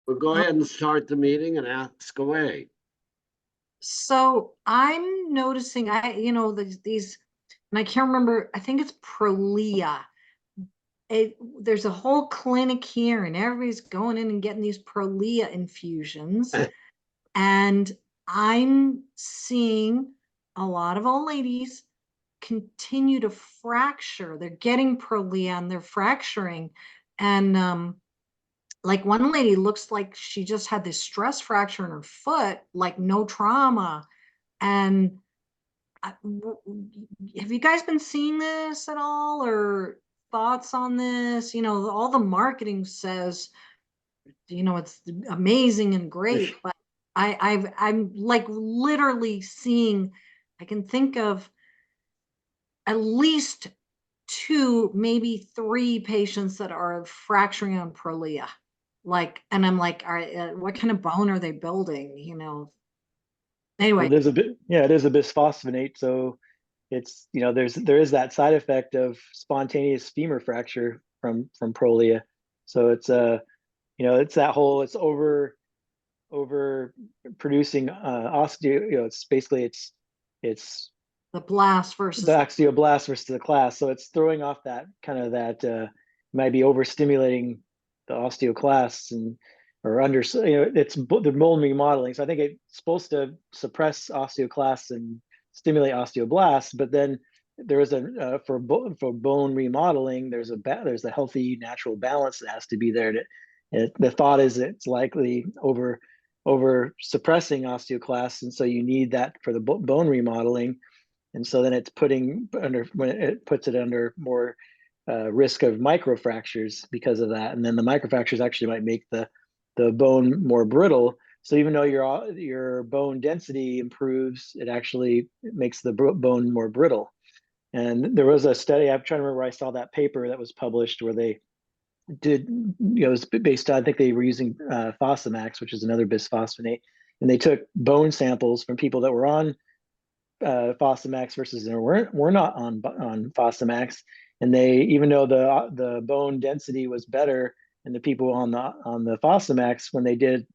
Well, go ahead and start the meeting and ask away. So I'm noticing, these, and I can't remember, I think it's Prolia. There's a whole clinic here, and everybody's going in and getting these Prolia infusions. And I'm seeing a lot of old ladies continue to fracture. They're getting Prolia and they're fracturing. And like one lady looks like she just had this stress fracture in her foot, like no trauma. And have you guys been seeing this at all, or thoughts on this? All the marketing says, it's amazing and great, but I'm like literally seeing, I can think of at least two, maybe three patients that are fracturing on Prolia. Like, and I'm like, all right, what kind of bone are they building? Well, Anyway. there's a bit, yeah, it is a bisphosphonate, so it's there is that side effect of spontaneous femur fracture from Prolia. So it's it's that whole over producing osteo. It's basically it's The blast the versus osteoblast versus the class. So it's throwing off that kind of that might be overstimulating the osteoclasts and or under it's the bone remodeling. So I think it's supposed to suppress osteoclasts and stimulate osteoblasts, but then there is a for bone remodeling, there's a healthy natural balance that has to be there. The thought is it's likely over suppressing osteoclasts, and so you need that for the bone remodeling, and so then it's putting under when it puts it under more risk of microfractures because of that, and then the microfractures actually might make the bone more brittle. So even though your bone density improves, it actually makes the bone more brittle. And there was a study, I'm trying to remember where I saw that paper that was published where they did, it was based on, I think they were using Fosamax, which is another bisphosphonate, and they took bone samples from people that were on Fosamax versus were not on Fosamax, and they, even though the bone density was better in the people on the Fosamax, when they did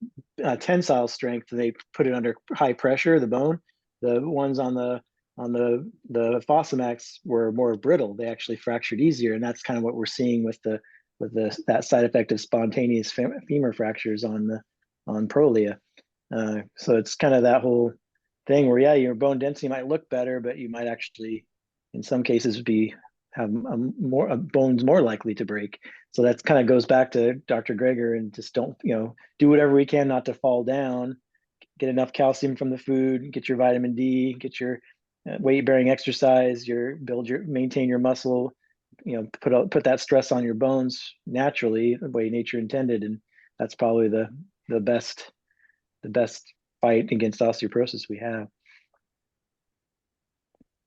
tensile strength, they put it under high pressure. The bone, the ones on the Fosamax were more brittle. They actually fractured easier, and that's kind of what we're seeing with that side effect of spontaneous femur fractures on Prolia. So it's kind of that whole thing where, yeah, your bone density might look better, but you might actually, in some cases, have bones more likely to break. So that kind of goes back to Dr. Greger, and just don't, do whatever we can not to fall down, get enough calcium from the food, get your vitamin D, get your weight bearing exercise, maintain your muscle, put that stress on your bones naturally, the way nature intended. And that's probably the best fight against osteoporosis we have.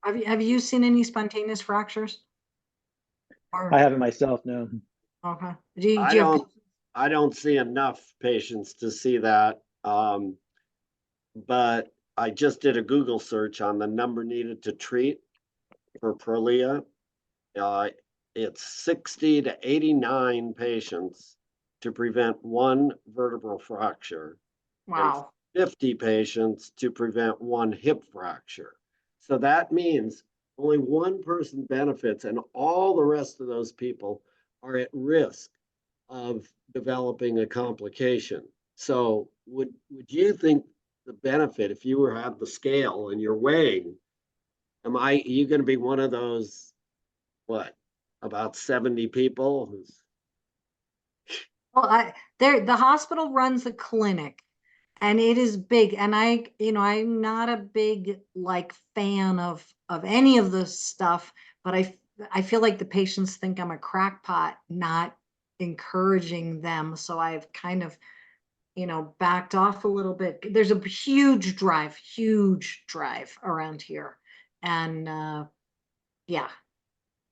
Have you seen any spontaneous fractures? I haven't myself, no. Okay. I don't see enough patients to see that. But I just did a Google search on the number needed to treat for Prolia. It's 60 to 89 patients to prevent one vertebral fracture. Wow. And 50 patients to prevent one hip fracture. So that means only one person benefits, and all the rest of those people are at risk of developing a complication. So would you think the benefit, if you had the scale and you're weighing, you going to be one of those, about 70 people who's... Well, the hospital runs a clinic, and it is big, and I'm not a big fan of any of this stuff, but I feel like the patients think I'm a crackpot, not encouraging them. So I've kind of backed off a little bit. There's a huge drive around here, and yeah.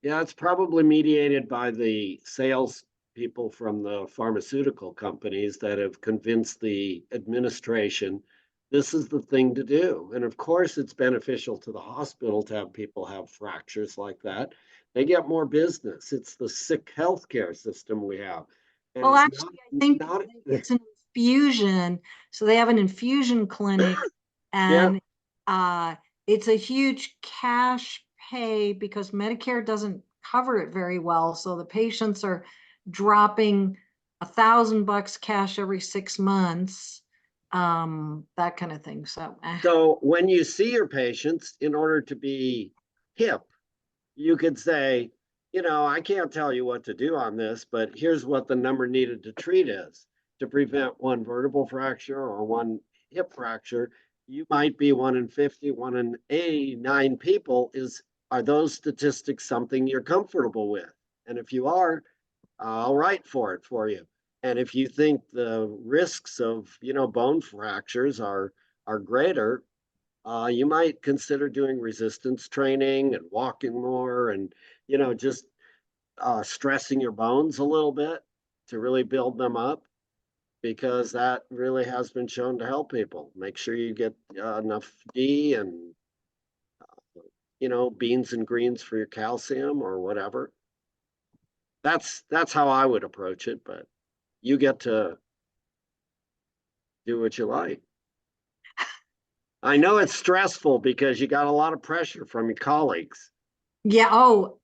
Yeah, it's probably mediated by the sales people from the pharmaceutical companies that have convinced the administration this is the thing to do. And of course, it's beneficial to the hospital to have people have fractures like that. They get more business. It's the sick healthcare system we have. And Well, actually, I think it's an infusion. So they have an infusion clinic, and it's a huge cash pay because Medicare doesn't cover it very well. So the patients are dropping $1,000 cash every 6 months, that kind of thing. So, So when you see your patients, in order to be hip, you could say, you know, I can't tell you what to do on this, but here's what the number needed to treat is. To prevent one vertebral fracture or one hip fracture, you might be 1 in 50, 1 in 89 people. Are those statistics something you're comfortable with? And if you are, I'll write for it for you. And if you think the risks of, you know, bone fractures are greater, you might consider doing resistance training and walking more and, you know, just stressing your bones a little bit to really build them up, because that really has been shown to help people. Make sure you get enough D and, you know, beans and greens for your calcium or whatever. That's how I would approach it, but you get to do what you like. I know it's stressful because you got a lot of pressure from your colleagues. yeah. Oh,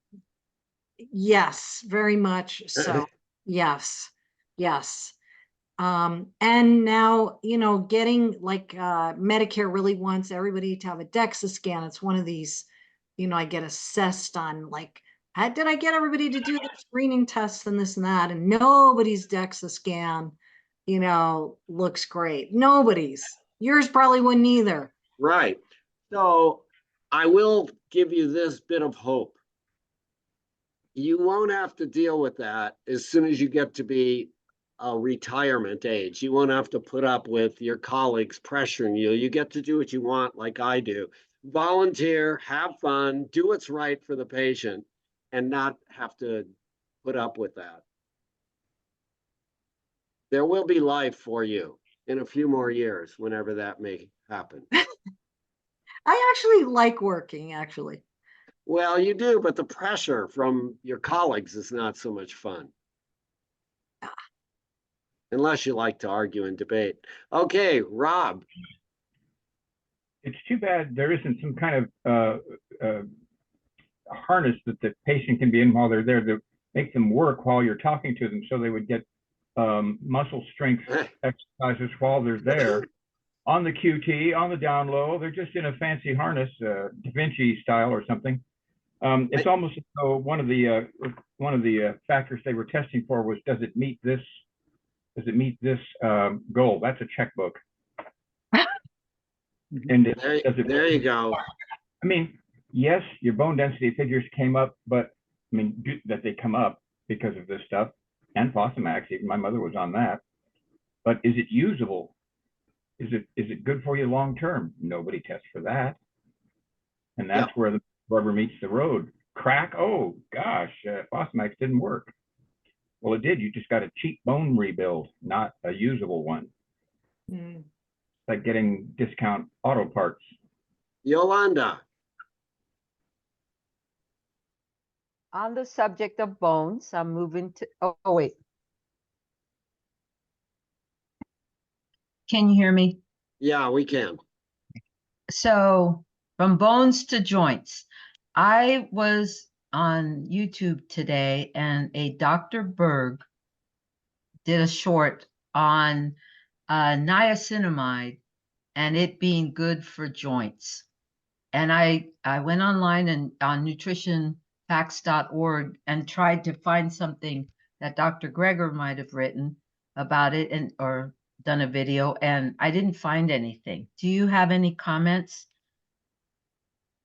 yes, very much so. Yes, yes. And now, you know, getting like Medicare really wants everybody to have a DEXA scan. It's one of these, you know, I get assessed on like, how did I get everybody to do the screening tests and this and that? And nobody's DEXA scan, you know, looks great. Nobody's. Yours probably wouldn't either. Right. So I will give you this bit of hope. You won't have to deal with that as soon as you get to be a retirement age. You won't have to put up with your colleagues pressuring you. You get to do what you want, like I do. Volunteer, have fun, do what's right for the patient, and not have to put up with that. There will be life for you in a few more years, whenever that may happen. I actually like working, actually. Well, you do, but the pressure from your colleagues is not so much fun. Unless you like to argue and debate. Okay, Rob. It's too bad there isn't some kind of harness that the patient can be in while they're there to make them work while you're talking to them, so they would get muscle strength exercises while they're there on the QT, on the down low. They're just in a fancy harness, Da Vinci style or something. It's almost as though one of the factors they were testing for was, does it meet this goal? That's a checkbook. And there you go. I mean, yes, your bone density figures came up, but I mean that they come up because of this stuff, and Fosamax. Even my mother was on that. But is it usable? Is it good for you long term? Nobody tests for that, and that's where the rubber meets the road. Crack? Oh gosh, Fosamax didn't work. Well, it did. You just got a cheap bone rebuild, not a usable one. Mm. Like getting discount auto parts. Yolanda. On the subject of bones, I'm moving to, oh wait. Can you hear me? Yeah, we can. So from bones to joints, I was on YouTube today and a Dr. Berg did a short on niacinamide and it being good for joints. And I went online and on nutritionfacts.org and tried to find something that Dr. Greger might have written about it and or done a video, and I didn't find anything. Do you have any comments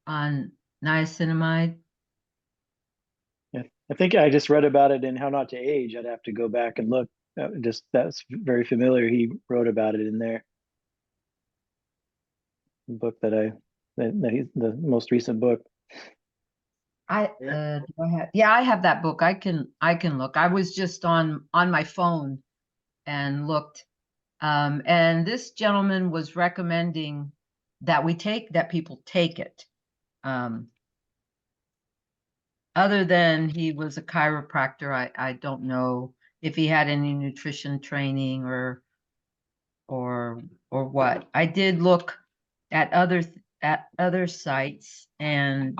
on niacinamide? Yeah, I think I just read about it in How Not to Age. I'd have to go back and look. That's very familiar. He wrote about it in there. The book that he's the most recent book. Do I have, yeah, I have that book. I can look. I was just on my phone and looked. And this gentleman was recommending that people take it. Other than he was a chiropractor, I don't know if he had any nutrition training or or what. I did look at other sites, and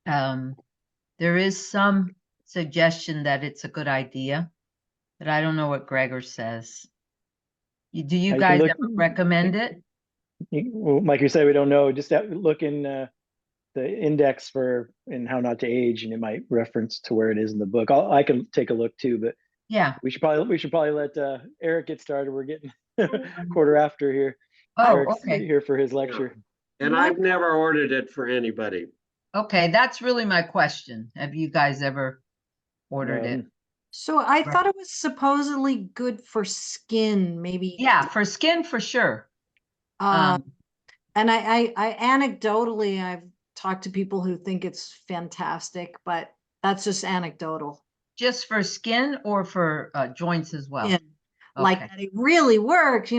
there is some suggestion that it's a good idea, but I don't know what Gregor says. Do you You can guys look- ever recommend it? Well, like you said, we don't know. Just look in the index for and how not to age, and it might reference to where it is in the book. I can take a look too, but Yeah. we should probably let Eric get started. We're getting quarter after here. Oh, Eric's okay. here for his lecture. And I've never ordered it for anybody. Okay, that's really my question. Have you guys ever ordered it? So I thought it was supposedly good for skin, maybe. Yeah, for skin for sure. And I anecdotally, I've talked to people who think it's fantastic, but that's just anecdotal. Just for skin or for joints as well? Skin. Like Okay. that it really works,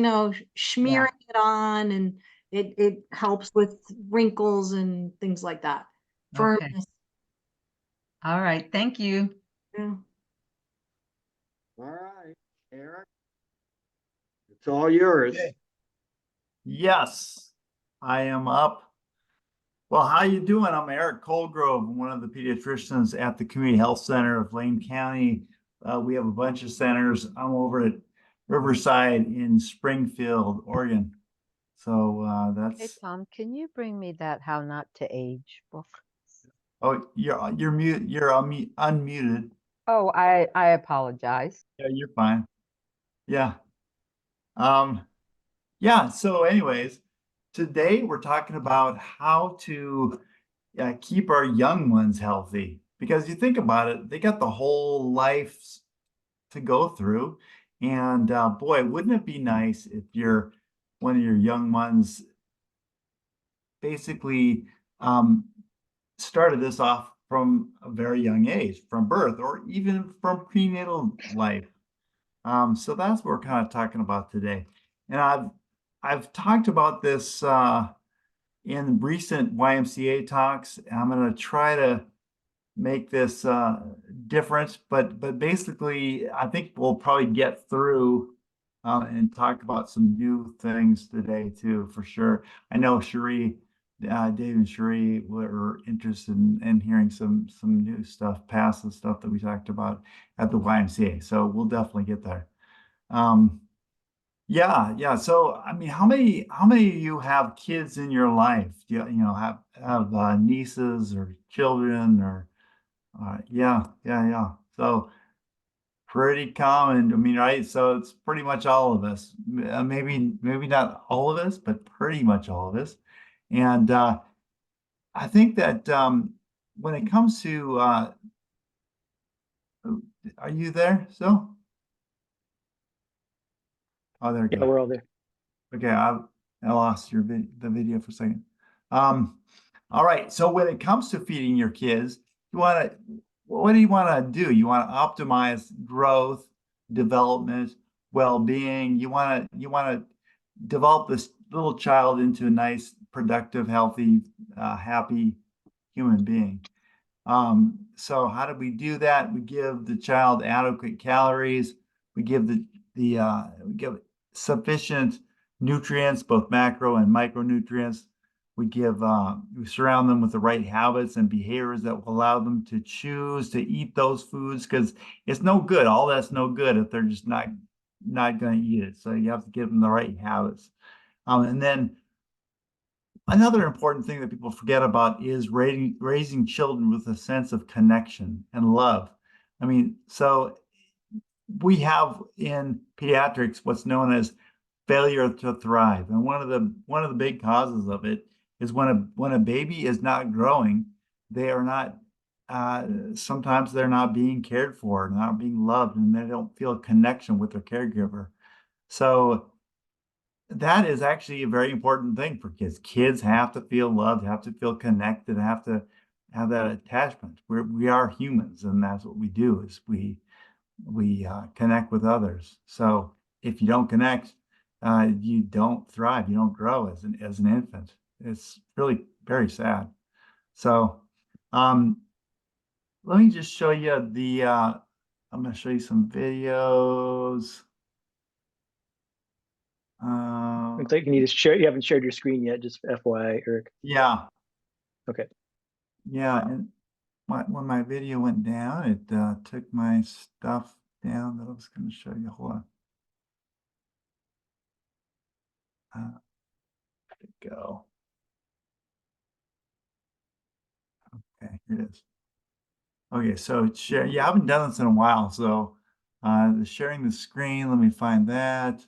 smearing it on, and it helps with wrinkles and things like that. Okay. Firmness. All right. Thank you. Yeah. All right, Eric. It's all yours. Okay. Yes, I am up. Well, how you doing? I'm Eric Colgrove, one of the pediatricians at the Community Health Center of Lane County. We have a bunch of centers. I'm over at Riverside in Springfield, Oregon. So Hey, that's. Tom, can you bring me that How Not to Age book? Oh, you're mute. You're unmuted. Oh, I apologize. Yeah, you're fine. Yeah. Yeah. So, anyways, today we're talking about how to keep our young ones healthy, because you think about it, they got the whole life to go through. And boy, wouldn't it be nice if one of your young ones basically started this off from a very young age, from birth, or even from prenatal life. So that's what we're kind of talking about today. And I've talked about this in recent YMCA talks. I'm going to try to make this different, but basically, I think we'll probably get through and talk about some new things today too, for sure. I know Dave and Cherie were interested in hearing some new stuff past the stuff that we talked about at the YMCA. So we'll definitely get there. Yeah. So, I mean, how many of you have kids in your life? Do you have nieces or children or yeah. So pretty common. I mean, right? So it's pretty much all of us. Maybe not all of us, but pretty much all of us. And I think that when it comes to, are you there still? Oh, there we Yeah, go. we're all there. Okay, I lost the video for a second. All right. So when it comes to feeding your kids, what do you want to do? You want to optimize growth, development, well-being. You want to develop this little child into a nice, productive, healthy, happy human being. So how do we do that? We give the child adequate calories. We give we give sufficient nutrients, both macro and micronutrients. We surround them with the right habits and behaviors that will allow them to choose to eat those foods, because it's no good. All that's no good if they're just not going to eat it. So you have to give them the right habits. And then another important thing that people forget about is raising children with a sense of connection and love. I mean, so we have in pediatrics what's known as failure to thrive, and one of the big causes of it is when a baby is not growing, they are not. Sometimes they're not being cared for, not being loved, and they don't feel a connection with their caregiver. So that is actually a very important thing for kids. Kids have to feel loved, have to feel connected, have to have that attachment. We are humans, and that's what we do, is we connect with others. So if you don't connect, you don't thrive, you don't grow as an infant. It's really very sad. So let me just show you I'm going to show you some videos. Looks like you need to share. You haven't shared your screen yet, just FYI, Eric. Yeah, Okay. yeah, and when my video went down, it took my stuff down that I was going to show you. Hold on. There we go. Okay, here it is. Okay, so share. Yeah, I haven't done this in a while, so sharing the screen. Let me find that.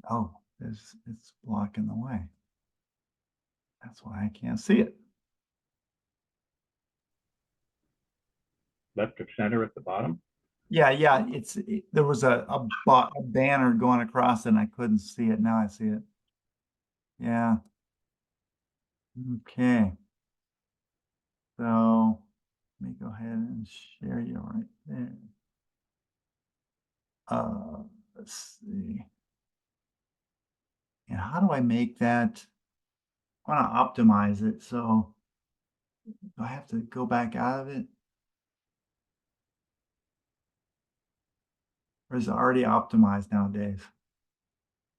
Oh, it's blocking the way. That's why I can't see it. Left of center at the bottom. Yeah, yeah. There was a banner going across and I couldn't see it. Now I see it. Yeah. Okay. So let me go ahead and share you right there. Let's see. And how do I make that? I want to optimize it. So do I have to go back out of it? Or is it already optimized nowadays?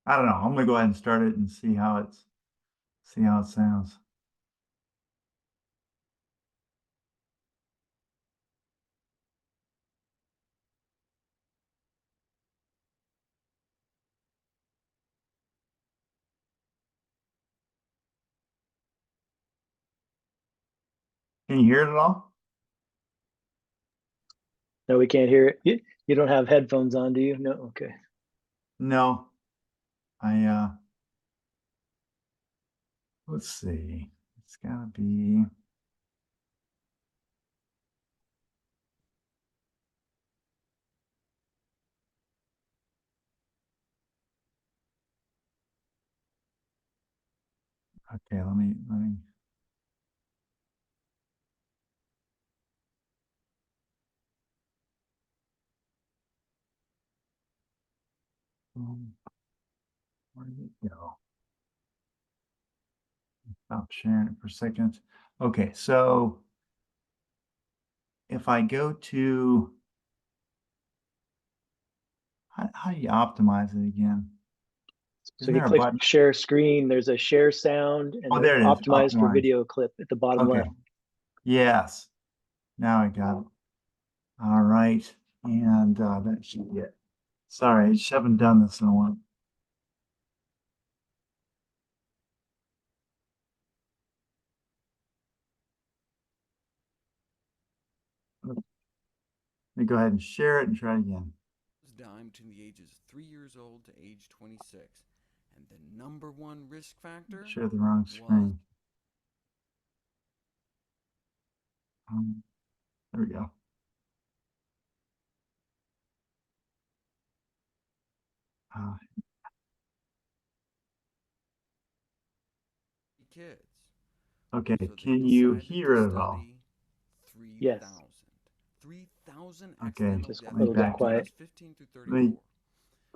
I don't know. I'm gonna go ahead and start it and see how it sounds. Can you hear it at all? No, we can't hear it. You don't have headphones on, do you? No. Okay. No. I let's see. It's gotta be. Okay, let me. Where did it go? Stop sharing it for a second. Okay, so if I go to how do you optimize it again? So Isn't you there a click button? share screen. There's a share sound and Oh, there's there it is. optimized for Optimize. video clip at the bottom Okay. left. Yes. Now I got it. All right. And that should be it. Sorry, I just haven't done this in a while. Let me go ahead and share it and try it again. Dime between the ages of 3 years old to age 26. And the number one risk factor Share the wrong screen. There we go. kids. Okay, So they can you decided hear to it at all? study 3,000. Yes. 3,000 Okay, accidental Just a deaths little bit between quiet. ages 15 through Let me- 34.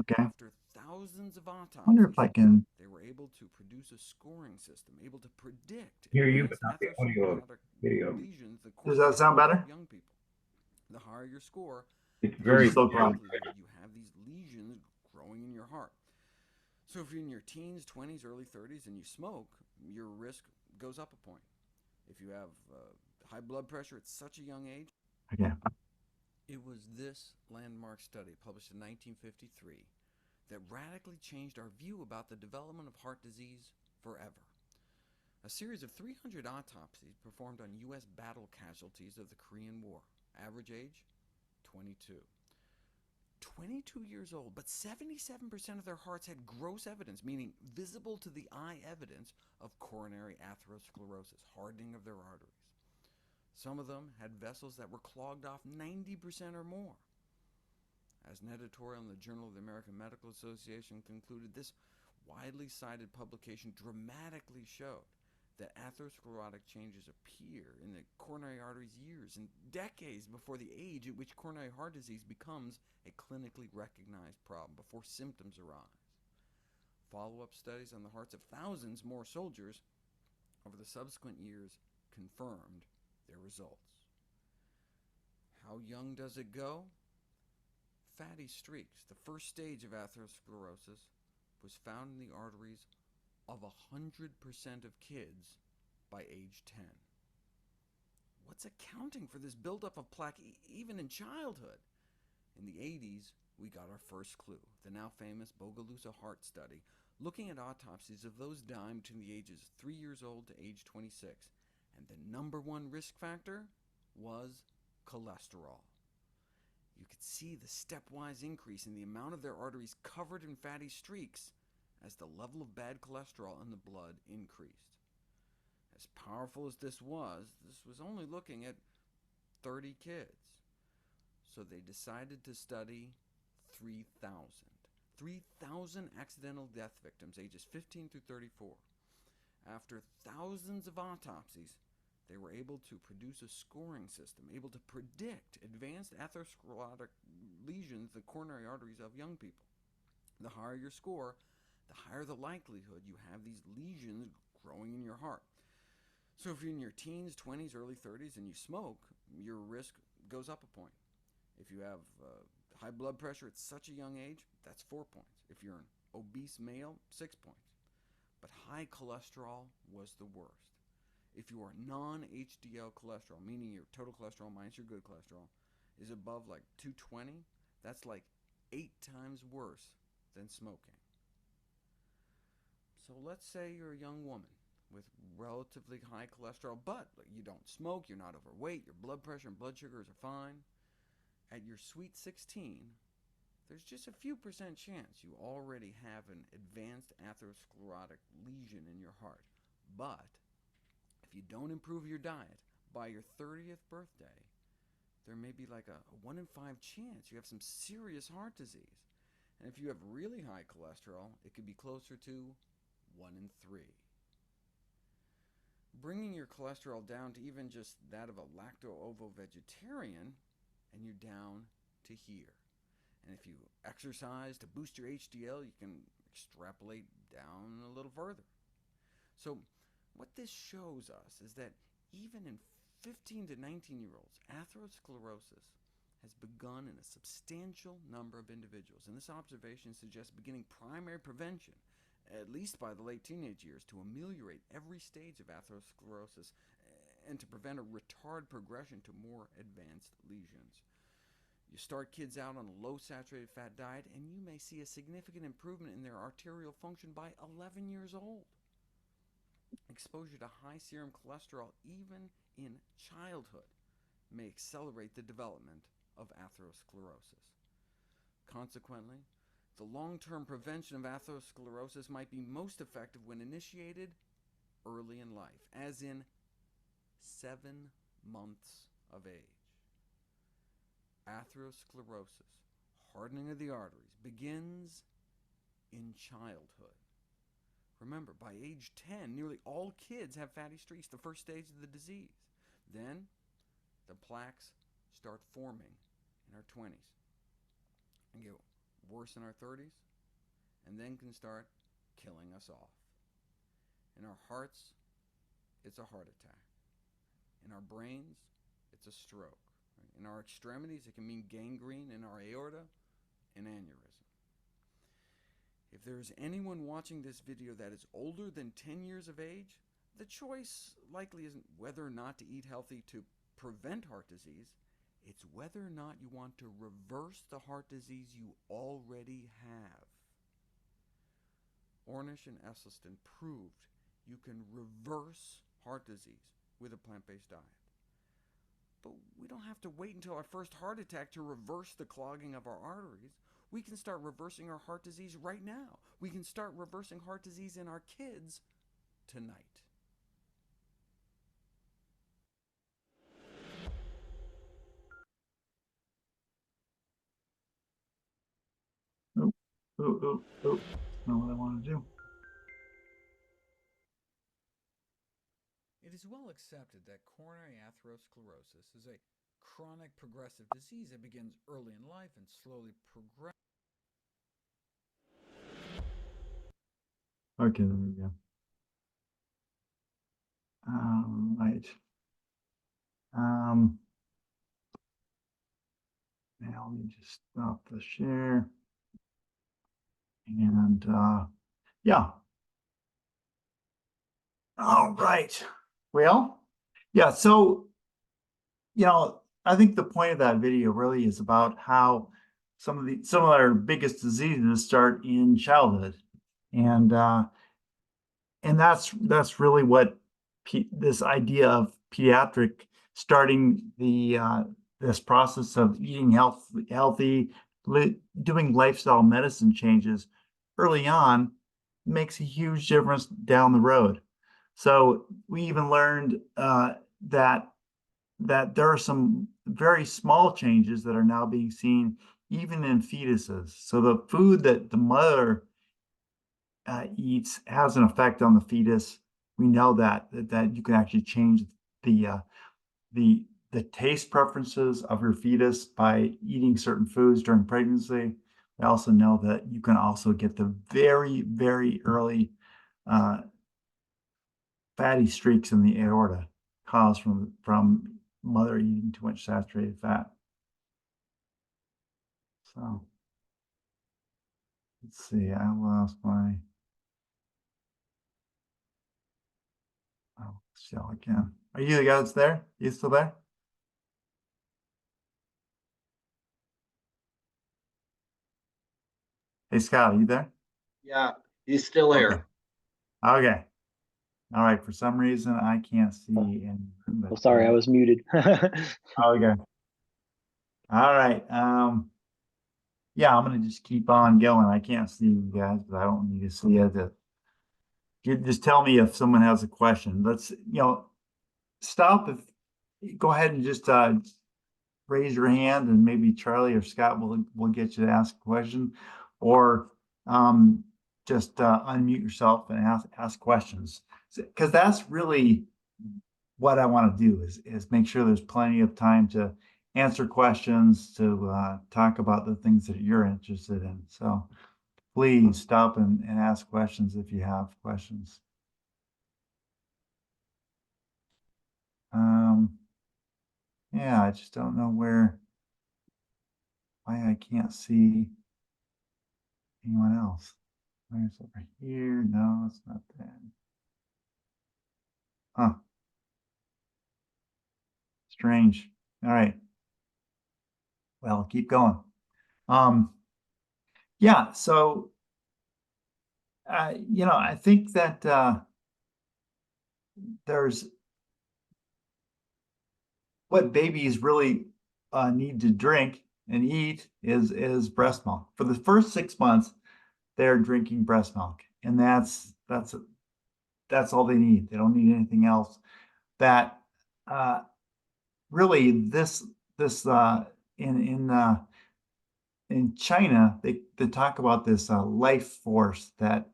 Okay. After thousands of I wonder if autopsies, I can. they were able to produce a scoring system able to predict Hear you, advanced but not the audio atherosclerotic video. lesions. Does that sound better? Young people. The higher your score, It's the very still more quiet. likelihood you have these lesions growing in your heart. So if you're in your teens, 20s, early 30s, and you smoke, your risk goes up a point. If you have high blood pressure at such a young age. Okay. It was this landmark study, published in 1953, that radically changed our view about the development of heart disease forever. A series of 300 autopsies performed on U.S. battle casualties of the Korean War. Average age, 22. 22 years old, but 77% of their hearts had gross evidence, meaning visible to the eye evidence of coronary atherosclerosis, hardening of their arteries. Some of them had vessels that were clogged off 90% or more. As an editorial in the Journal of the American Medical Association concluded, this widely cited publication dramatically showed that atherosclerotic changes appear in the coronary arteries years and decades before the age at which coronary heart disease becomes a clinically recognized problem, before symptoms arise. Follow-up studies on the hearts of thousands more soldiers over the subsequent years confirmed their results. How young does it go? fatty streaks, the first stage of atherosclerosis, was found in the arteries of 100% of kids by age 10. What's accounting for this buildup of plaque even in childhood? In the 80s, we got our first clue, the now famous Bogalusa heart study, looking at autopsies of those dying between the ages of 3 years old to age 26, and the number one risk factor was cholesterol. You could see the stepwise increase in the amount of their arteries covered in fatty streaks as the level of bad cholesterol in the blood increased. As powerful as this was only looking at 30 kids. So they decided to study 3,000. 3,000 accidental death victims, ages 15 through 34. After thousands of autopsies, they were able to produce a scoring system, able to predict advanced atherosclerotic lesions in the coronary arteries of young people. The higher your score, the higher the likelihood you have these lesions growing in your heart. So if you're in your teens, 20s, early 30s, and you smoke, your risk goes up a point. If you have high blood pressure at such a young age, that's 4 points. If you're an obese male, 6 points. But high cholesterol was the worst. If your non-HDL cholesterol, meaning your total cholesterol minus your good cholesterol, is above like 220, that's like 8 times worse than smoking. So let's say you're a young woman with relatively high cholesterol, but you don't smoke, you're not overweight, your blood pressure and blood sugars are fine. At your sweet 16, there's just a few % chance you already have an advanced atherosclerotic lesion in your heart. But if you don't improve your diet, by your 30th birthday, there may be like a 1 in 5 chance you have some serious heart disease. And if you have really high cholesterol, it could be closer to 1 in 3. Bringing your cholesterol down to even just that of a lacto-ovo-vegetarian, and you're down to here. And if you exercise to boost your HDL, you can extrapolate down a little further. So what this shows us is that even in 15 to 19-year-olds, atherosclerosis has begun in a substantial number of individuals. And this observation suggests beginning primary prevention, at least by the late teenage years, to ameliorate every stage of atherosclerosis and to prevent a retard progression to more advanced lesions. You start kids out on a low saturated fat diet, and you may see a significant improvement in their arterial function by 11 years old. Exposure to high serum cholesterol, even in childhood, may accelerate the development of atherosclerosis. Consequently, the long-term prevention of atherosclerosis might be most effective when initiated early in life, as in 7 months of age. Atherosclerosis, hardening of the arteries, begins in childhood. Remember, by age 10, nearly all kids have fatty streaks, the first stage of the disease. Then, the plaques start forming in our 20s and get worse in our 30s, and then can start killing us off. In our hearts, it's a heart attack. In our brains, it's a stroke. In our extremities, it can mean gangrene. In our aorta, an aneurysm. If there is anyone watching this video that is older than 10 years of age, the choice likely isn't whether or not to eat healthy to prevent heart disease. It's whether or not you want to reverse the heart disease you already have. Ornish and Esselstyn proved you can reverse heart disease with a plant-based diet. But we don't have to wait until our first heart attack to reverse the clogging of our arteries. We can start reversing our heart disease right now. We can start reversing heart disease in our kids tonight. Oh, that's not what I want to do. It is well accepted that coronary atherosclerosis is a chronic progressive disease that begins early in life and slowly progresses. Okay, there we go. Right. Now let me just stop the share. And yeah. All right. Well, yeah, so I think the point of that video really is about how some of our biggest diseases start in childhood. And that's really what this idea of pediatric starting this process of eating healthy, doing lifestyle medicine changes early on makes a huge difference down the road. So we even learned that there are some very small changes that are now being seen even in fetuses. So the food that the mother eats has an effect on the fetus. We know that you can actually change the the taste preferences of your fetus by eating certain foods during pregnancy. We also know that you can also get the very, very early fatty streaks in the aorta caused from mother eating too much saturated fat. So let's see, I lost my shell again. Are you the guy that's there? You still there? Hey Scott, are you there? Yeah, he's still here. Okay. All right. For some reason, I can't see anything. Oh, sorry, I was muted. Okay. All right. Yeah, I'm gonna just keep on going. I can't see you guys, but I don't need to see it. You just tell me if someone has a question. Let's, stop go ahead and just raise your hand, and maybe Charlie or Scott will get you to ask a question, or just unmute yourself and ask questions, because that's really what I want to do is make sure there's plenty of time to answer questions, to talk about the things that you're interested in. So please stop and ask questions if you have questions. Yeah, I just don't know why I can't see anyone else. Where's over here? No, it's not that. Huh. Strange. All right. Well, keep going. Yeah, so I think that there's what babies really need to drink and eat is breast milk. For the first 6 months, they're drinking breast milk, and that's all they need. They don't need anything else. That really this in China, they talk about this life force that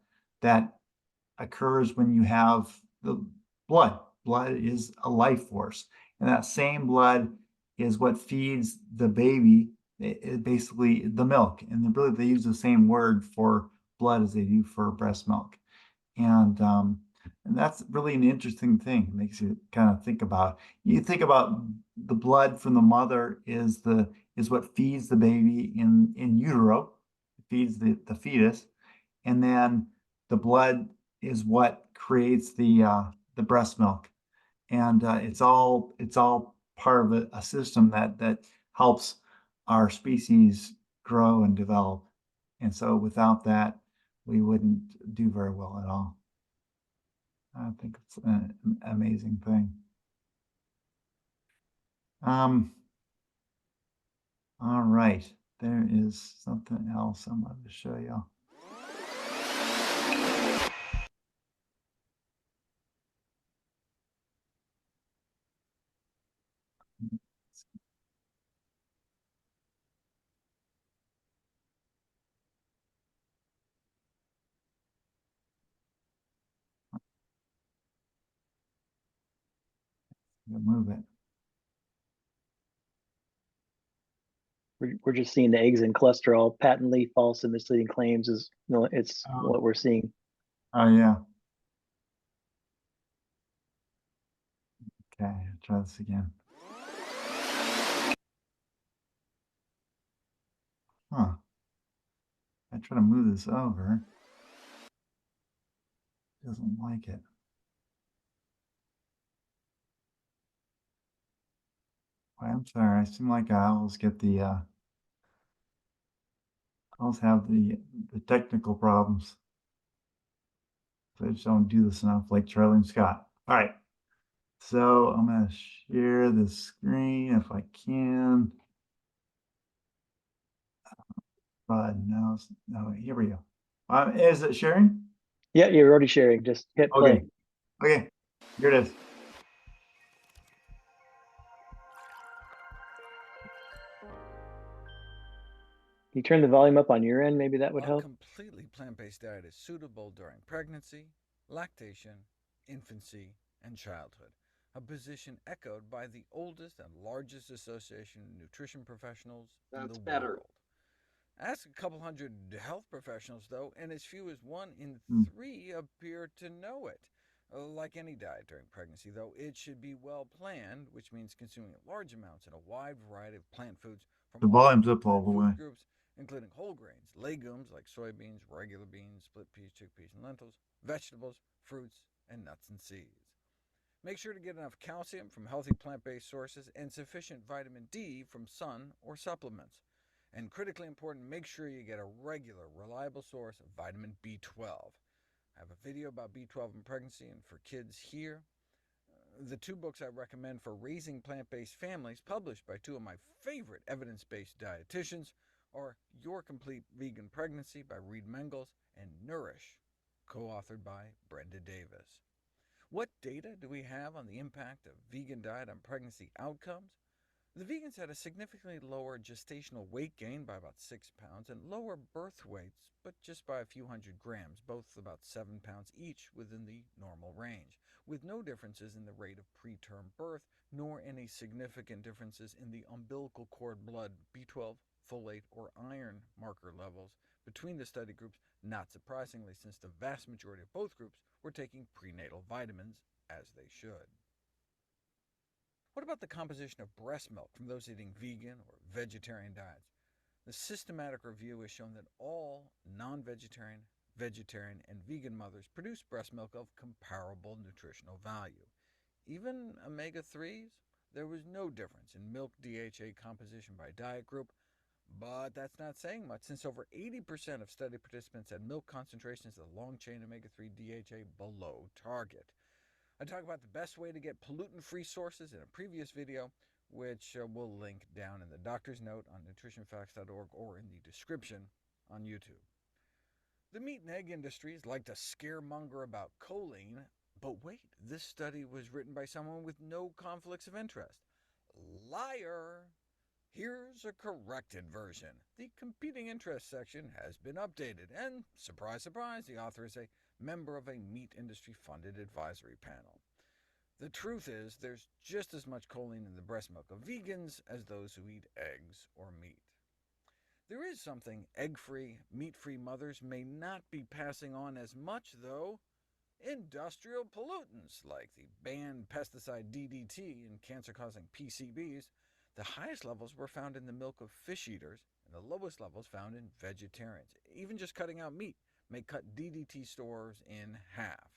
occurs when you have the blood. Blood is a life force, and that same blood is what feeds the baby, basically the milk. And really, they use the same word for blood as they do for breast milk. And that's really an interesting thing. It makes you kind of think about. You think about the blood from the mother is what feeds the baby in utero, feeds the fetus, and then the blood is what creates the breast milk, and it's all part of a system that helps our species grow and develop. And so without that, we wouldn't do very well at all. I think it's an amazing thing. All right, there is something else I wanted to show you. Move it. We're just seeing the eggs and cholesterol patently false and misleading claims is it's what we're seeing. Oh yeah. Okay, try this again. Huh. I try to move this over. Doesn't like it. I'm sorry. I seem like I always get the I always have the technical problems. I just don't do this enough, like Charlie and Scott. All right. So I'm gonna share the screen if I can. But no, no, here we go. Is it sharing? Yeah, you're already sharing. Just hit play. Okay. Okay. Here it is. You turn the volume up on your end, maybe that would A help. completely plant-based diet is suitable during pregnancy, lactation, infancy, and childhood, a position echoed by the oldest and largest association of nutrition professionals in That's the better. world. Ask a couple hundred health professionals, though, and as few as 1 in 3 appear to know it. Like any diet during pregnancy, though, it should be well planned, which means consuming large amounts and a wide variety of plant foods from The all volume's different up all plant the food way. groups, including whole grains, legumes like soybeans, regular beans, split peas, chickpeas, and lentils, vegetables, fruits, and nuts and seeds. Make sure to get enough calcium from healthy plant-based sources and sufficient vitamin D from sun or supplements. And critically important, make sure you get a regular, reliable source of vitamin B12. I have a video about B12 in pregnancy and for kids here. The 2 books I recommend for raising plant-based families, published by 2 of my favorite evidence-based dietitians, are Your Complete Vegan Pregnancy by Reed Mengels and Nourish, co-authored by Brenda Davis. What data do we have on the impact of vegan diet on pregnancy outcomes? The vegans had a significantly lower gestational weight gain by about 6 pounds and lower birth weights, but just by a few hundred grams, both about 7 pounds each within the normal range, with no differences in the rate of preterm birth, nor any significant differences in the umbilical cord blood, B12, folate, or iron marker levels between the study groups, not surprisingly, since the vast majority of both groups were taking prenatal vitamins, as they should. What about the composition of breast milk from those eating vegan or vegetarian diets? The systematic review has shown that all non-vegetarian, vegetarian, and vegan mothers produce breast milk of comparable nutritional value. Even omega-3s, there was no difference in milk DHA composition by diet group, but that's not saying much since over 80% of study participants had milk concentrations of long-chain omega-3 DHA below target. I talk about the best way to get pollutant-free sources in a previous video, which we'll link down in the doctor's note on nutritionfacts.org or in the description on YouTube. The meat and egg industries like to scaremonger about choline, but wait, this study was written by someone with no conflicts of interest. Liar! Here's a corrected version. The competing interest section has been updated, and surprise, surprise, the author is a member of a meat industry-funded advisory panel. The truth is, there's just as much choline in the breast milk of vegans as those who eat eggs or meat. There is something egg-free, meat-free mothers may not be passing on as much, though. Industrial pollutants like the banned pesticide DDT and cancer-causing PCBs. The highest levels were found in the milk of fish eaters, and the lowest levels found in vegetarians. Even just cutting out meat may cut DDT stores in half.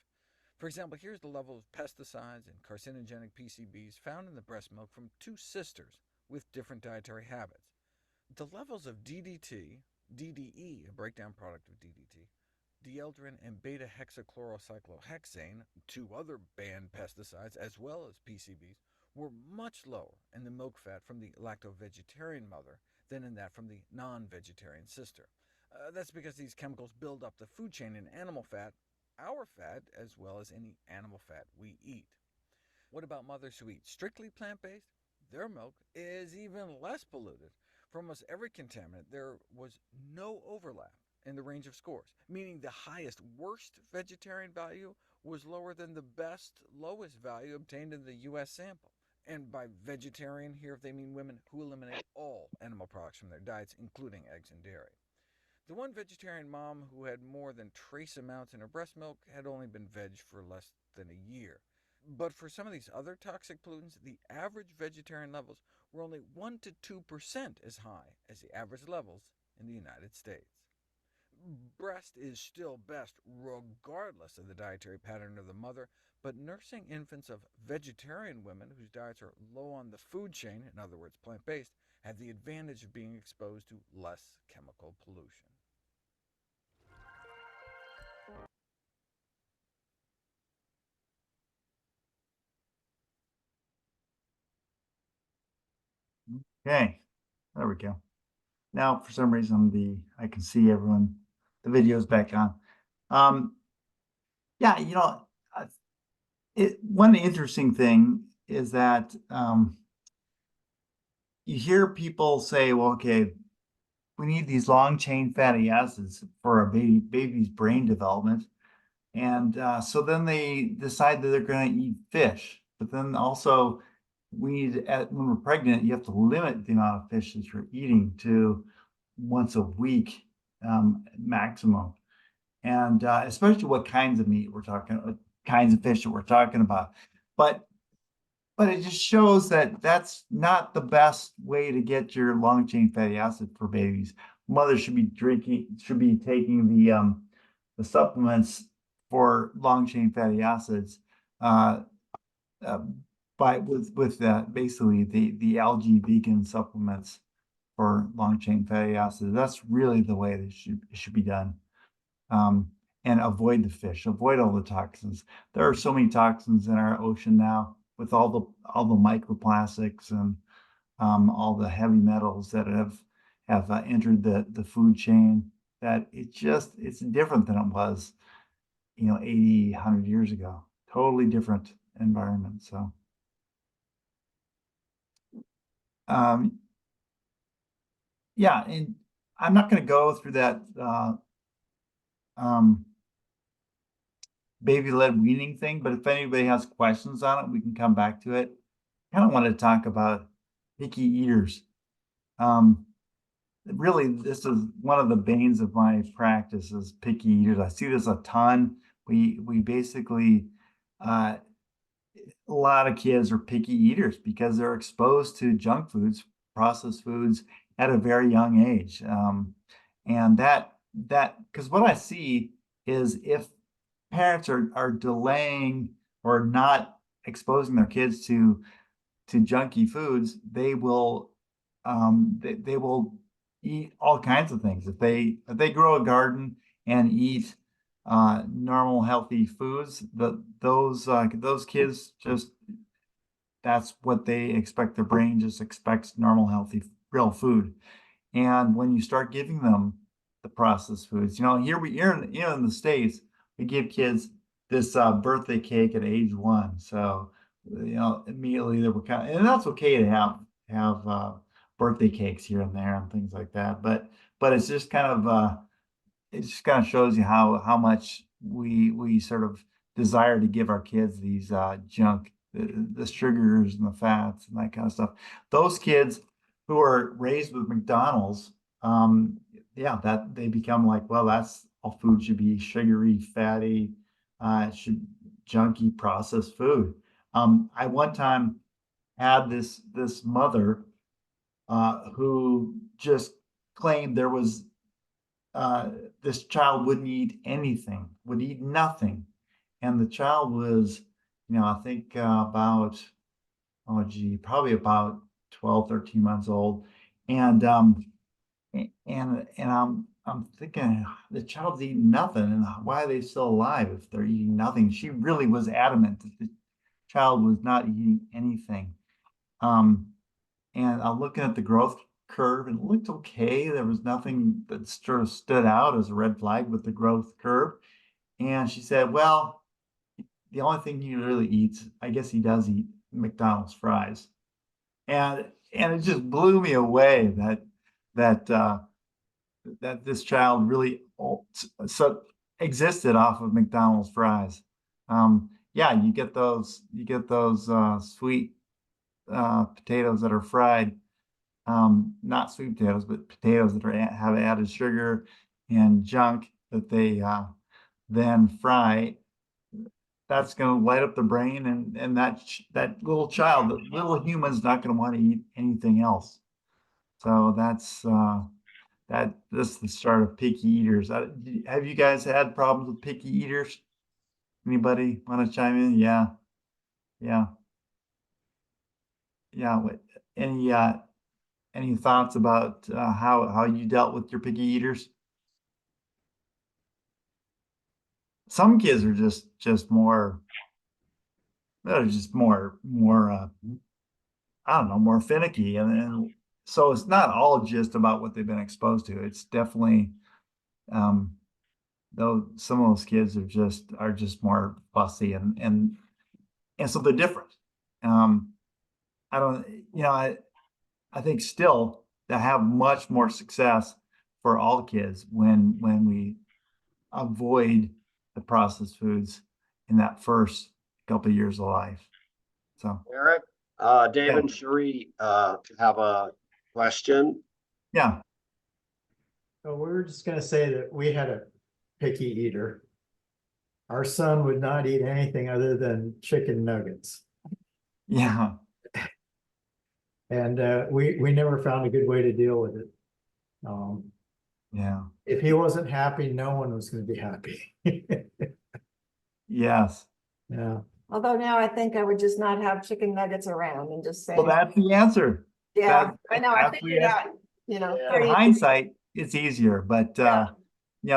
For example, here's the level of pesticides and carcinogenic PCBs found in the breast milk from 2 sisters with different dietary habits. The levels of DDT, DDE, a breakdown product of DDT, dieldrin and beta-hexachlorocyclohexane, 2 other banned pesticides, as well as PCBs, were much lower in the milk fat from the lacto-vegetarian mother than in that from the non-vegetarian sister. That's because these chemicals build up the food chain in animal fat, our fat, as well as any animal fat we eat. What about mothers who eat strictly plant-based? Their milk is even less polluted. For almost every contaminant, there was no overlap in the range of scores, meaning the highest worst vegetarian value was lower than the best lowest value obtained in the US sample. And by vegetarian here, they mean women who eliminate all animal products from their diets, including eggs and dairy. The one vegetarian mom who had more than trace amounts in her breast milk had only been veg for less than a year. But for some of these other toxic pollutants, the average vegetarian levels were only 1 to 2% as high as the average levels in the United States. Breast is still best regardless of the dietary pattern of the mother, but nursing infants of vegetarian women whose diets are low on the food chain, in other words, plant based, have the advantage of being exposed to less chemical pollution. Okay, there we go. Now, for some reason, I can see everyone, the video's back on. Yeah, one interesting thing is that you hear people say, well, okay, we need these long chain fatty acids for a baby's brain development. And so then they decide that they're going to eat fish. But then also, when we're pregnant, you have to limit the amount of fish that you're eating to once a week maximum. And especially what kinds of meat we're talking, kinds of fish that we're talking about. But it just shows that that's not the best way to get your long chain fatty acid for babies. Mothers should be taking the supplements for long chain fatty acids with basically the algae vegan supplements for long chain fatty acids. That's really the way that it should be done. And avoid the fish, avoid all the toxins. There are so many toxins in our ocean now with all the microplastics and all the heavy metals that have entered the food chain, that it's different than it was 80, 100 years ago. Totally different environment. So yeah, and I'm not going to go through that baby-led weaning thing, but if anybody has questions on it, we can come back to it. I kind of want to talk about picky eaters. Really, this is one of the banes of my practice is picky eaters. I see this a ton. We basically, a lot of kids are picky eaters because they're exposed to junk foods, processed foods at a very young age. And because what I see is if parents are delaying or not exposing their kids to junky foods, they will eat all kinds of things. If they grow a garden and eat normal healthy foods, those kids just, that's what they expect. Their brain just expects normal healthy real food. And when you start giving them the processed foods, here in the States, we give kids this birthday cake at age 1. So immediately they were and that's okay to have birthday cakes here and there and things like that. But it's just kind of it just kind of shows you how much we sort of desire to give our kids these junk, the sugars and the fats and that kind of stuff. Those kids who are raised with McDonald's, that they become like, well, that's all food should be sugary, fatty, should junky processed food. I one time had this mother who just claimed there was this child wouldn't eat anything, would eat nothing. And the child was, I think probably about 12, 13 months old. And I'm thinking the child's eating nothing, and why are they still alive if they're eating nothing? She really was adamant that the child was not eating anything. And I'm looking at the growth curve, and it looked okay. There was nothing that sort of stood out as a red flag with the growth curve. And she said, well, the only thing he really eats, I guess he does eat McDonald's fries. And it just blew me away that this child really existed off of McDonald's fries. You get those sweet potatoes that are fried, not sweet potatoes, but potatoes that have added sugar and junk that they then fry. That's going to light up the brain, and that little child, the little human's not going to want to eat anything else. So that's this is the start of picky eaters. Have you guys had problems with picky eaters? Anybody want to chime in? Yeah, yeah, yeah. Any thoughts about how you dealt with your picky eaters? Some kids are just more, they're just more I don't know, more finicky, and so it's not all just about what they've been exposed to. It's definitely though some of those kids are just more fussy, and so they're different. I don't, I think still to have much more success for all kids when we avoid the processed foods in that first couple of years of life. So Eric, Dave and Cherie, have a question. yeah, So we were just gonna say that we had a picky eater. Our son would not eat anything other than chicken nuggets. yeah, And we never found a good way to deal with it. yeah, If he wasn't happy, no one was gonna be happy. yes. Yeah. Although now I think I would just not have chicken nuggets around and just say, Well, that's the answer. yeah, that- I know, I that's figured the out, you know. Yeah. In 30 hindsight, it's easier, but Yeah.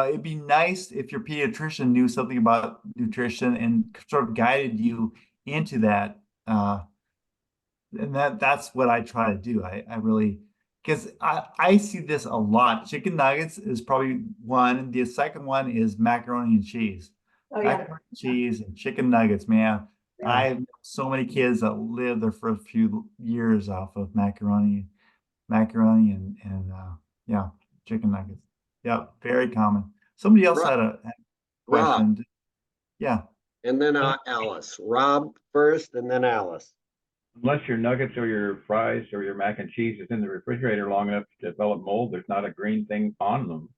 it'd be nice if your pediatrician knew something about nutrition and sort of guided you into that. And that's what I try to do. I really, because I see this a lot. Chicken nuggets is probably one, and the second one is macaroni and cheese. Oh, yeah. Macaroni and cheese and chicken nuggets, man. Yeah. I have so many kids that live their first few years off of macaroni and yeah, chicken nuggets. Yeah, very common. Somebody else had a Rob, question. Yeah, and then Alice. Rob first, and then Alice. Unless your nuggets or your fries or your mac and cheese is in the refrigerator long enough to develop mold, there's not a green thing on them.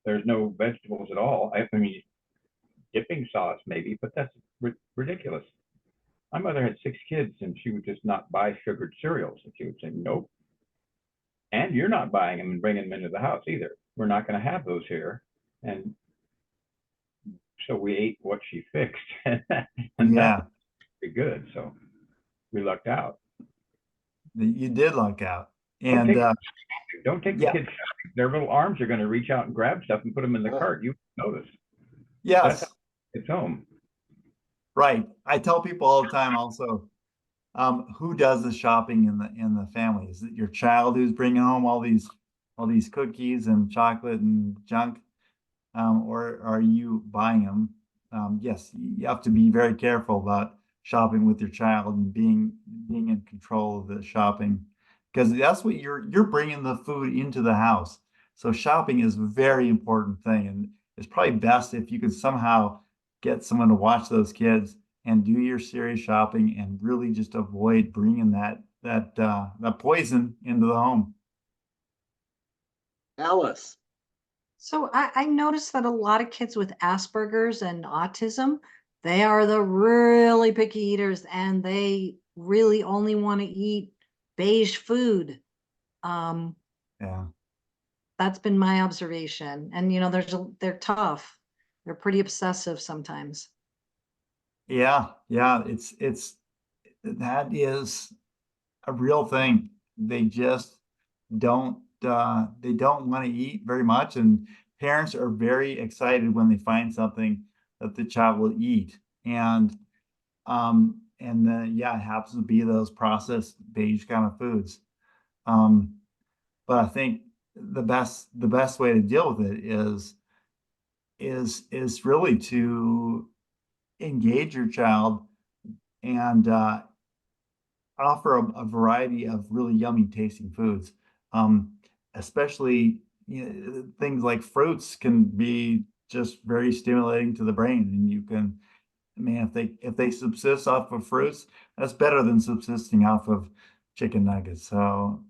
There's no vegetables at all. I mean, dipping sauce maybe, but that's ridiculous. My mother had 6 kids and she would just not buy sugared cereals. And she would say, nope. And you're not buying them and bringing them into the house either. We're not going to have those here. And so we ate what she fixed. and yeah, that's pretty good. So we lucked out. you did luck out. Don't And take, don't take the yeah. kids shopping. Their little arms are going to reach out and grab stuff and put them in the cart. You notice. Yes, It's home. right. I tell people all the time also, who does the shopping in the family? Is it your child who's bringing home all these cookies and chocolate and junk? Or are you buying them? Yes, you have to be very careful about shopping with your child and being in control of the shopping, because that's what you're bringing the food into the house. So shopping is a very important thing, and it's probably best if you could somehow get someone to watch those kids and do your serious shopping and really just avoid bringing that poison into the home. Alice. So I noticed that a lot of kids with Asperger's and autism, they are the really picky eaters and they really only want to eat beige food. Yeah. That's been my observation. And they're tough. They're pretty obsessive sometimes. Yeah, that is a real thing. They just don't want to eat very much, and parents are very excited when they find something that the child will eat. And then yeah, it happens to be those processed beige kind of foods. But I think the best way to deal with it is really to engage your child and offer a variety of really yummy tasting foods. Especially things like fruits can be just very stimulating to the brain, and you can, I mean, if they subsist off of fruits, that's better than subsisting off of chicken nuggets. So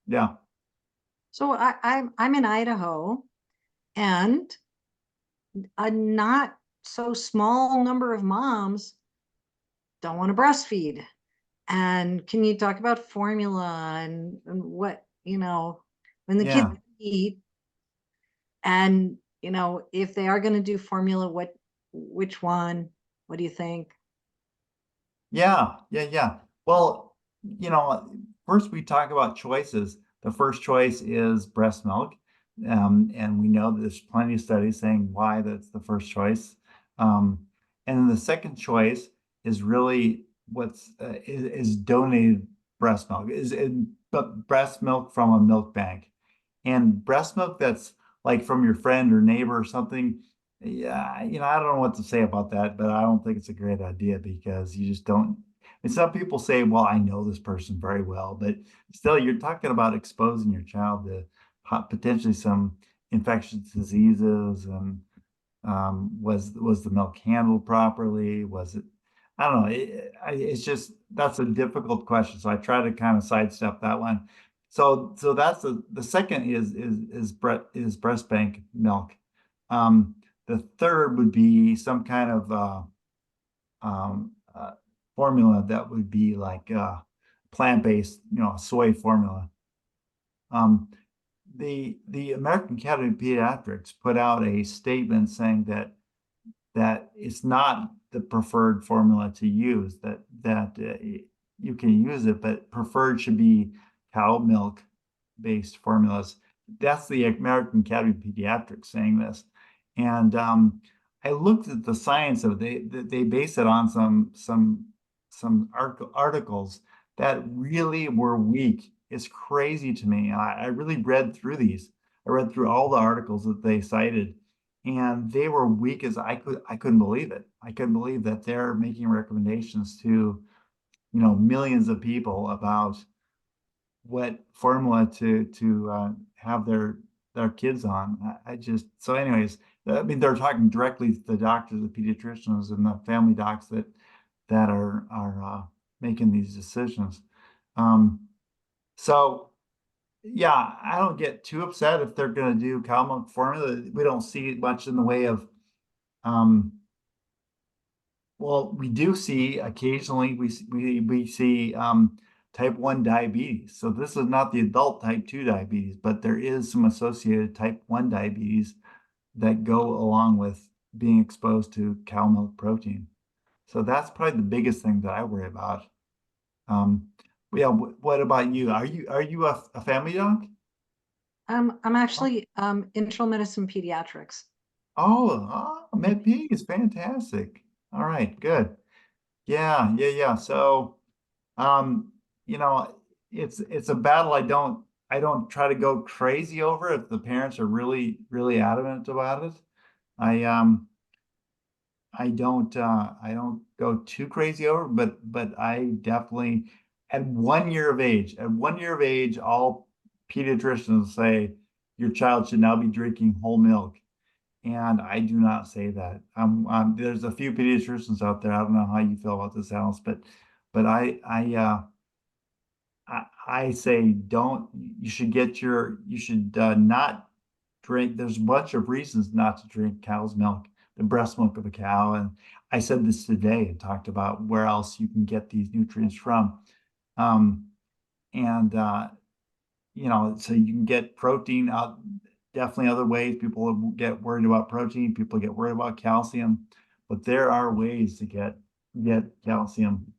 yeah. So I'm in Idaho, and a not so small number of moms don't want to breastfeed. And can you talk about formula and what, when the Yeah. kids eat. And, you know, if they are gonna do formula, which one? What do you think? Yeah, yeah. Well, you know, first we talk about choices. The first choice is breast milk. And we know that there's plenty of studies saying why that's the first choice. Um, and then the second choice is really is donated breast milk, but breast milk from a milk bank. And breast milk that's like from your friend or neighbor or something, yeah, you know, I don't know what to say about that, but I don't think it's a great idea because you just don't. And some people say, well, I know this person very well, but still, you're talking about exposing your child to potentially some infectious diseases. And was the milk handled properly? Was it? I don't know. It's just that's a difficult question. So I try to kind of sidestep that one. So that's the second is breast bank milk. The third would be some kind of um, uh, formula that would be like plant-based, you know, soy formula. Um, the American Academy of Pediatrics put out a statement saying that it's not the preferred formula to use, that you can use it, but preferred should be cow milk based formulas. That's the American Academy of Pediatrics saying this. And I looked at the science of it. They base it on some articles that really were weak. It's crazy to me. I really read through these. I read through all the articles that they cited, and they were weak as I couldn't believe it. I couldn't believe that they're making recommendations to, you know, millions of people about what formula to have their kids on. I just so anyways, I mean they're talking directly to the doctors, the pediatricians, and the family docs that are making these decisions. So yeah, I don't get too upset if they're going to do cow milk formula. We don't see much in the way of well, we do see occasionally we see type 1 diabetes. So this is not the adult type 2 diabetes, but there is some associated type 1 diabetes that go along with being exposed to cow milk protein. So that's probably the biggest thing that I worry about. Yeah, what about you? Are you a family doc? I'm actually internal medicine pediatrics. Med Pig is fantastic. All right, good. Yeah. So, um, you know, it's a battle I don't try to go crazy over if the parents are really adamant about it. I I don't go too crazy over, but I definitely at 1 year of age, all pediatricians say your child should now be drinking whole milk. And I do not say that. There's a few pediatricians out there. I don't know how you feel about this, Alice, but I say don't. You should not drink. There's a bunch of reasons not to drink cow's milk, the breast milk of a cow. And I said this today and talked about where else you can get these nutrients from. Um, and you know, so you can get protein out definitely other ways. People get worried about protein, people get worried about calcium, but there are ways to get calcium.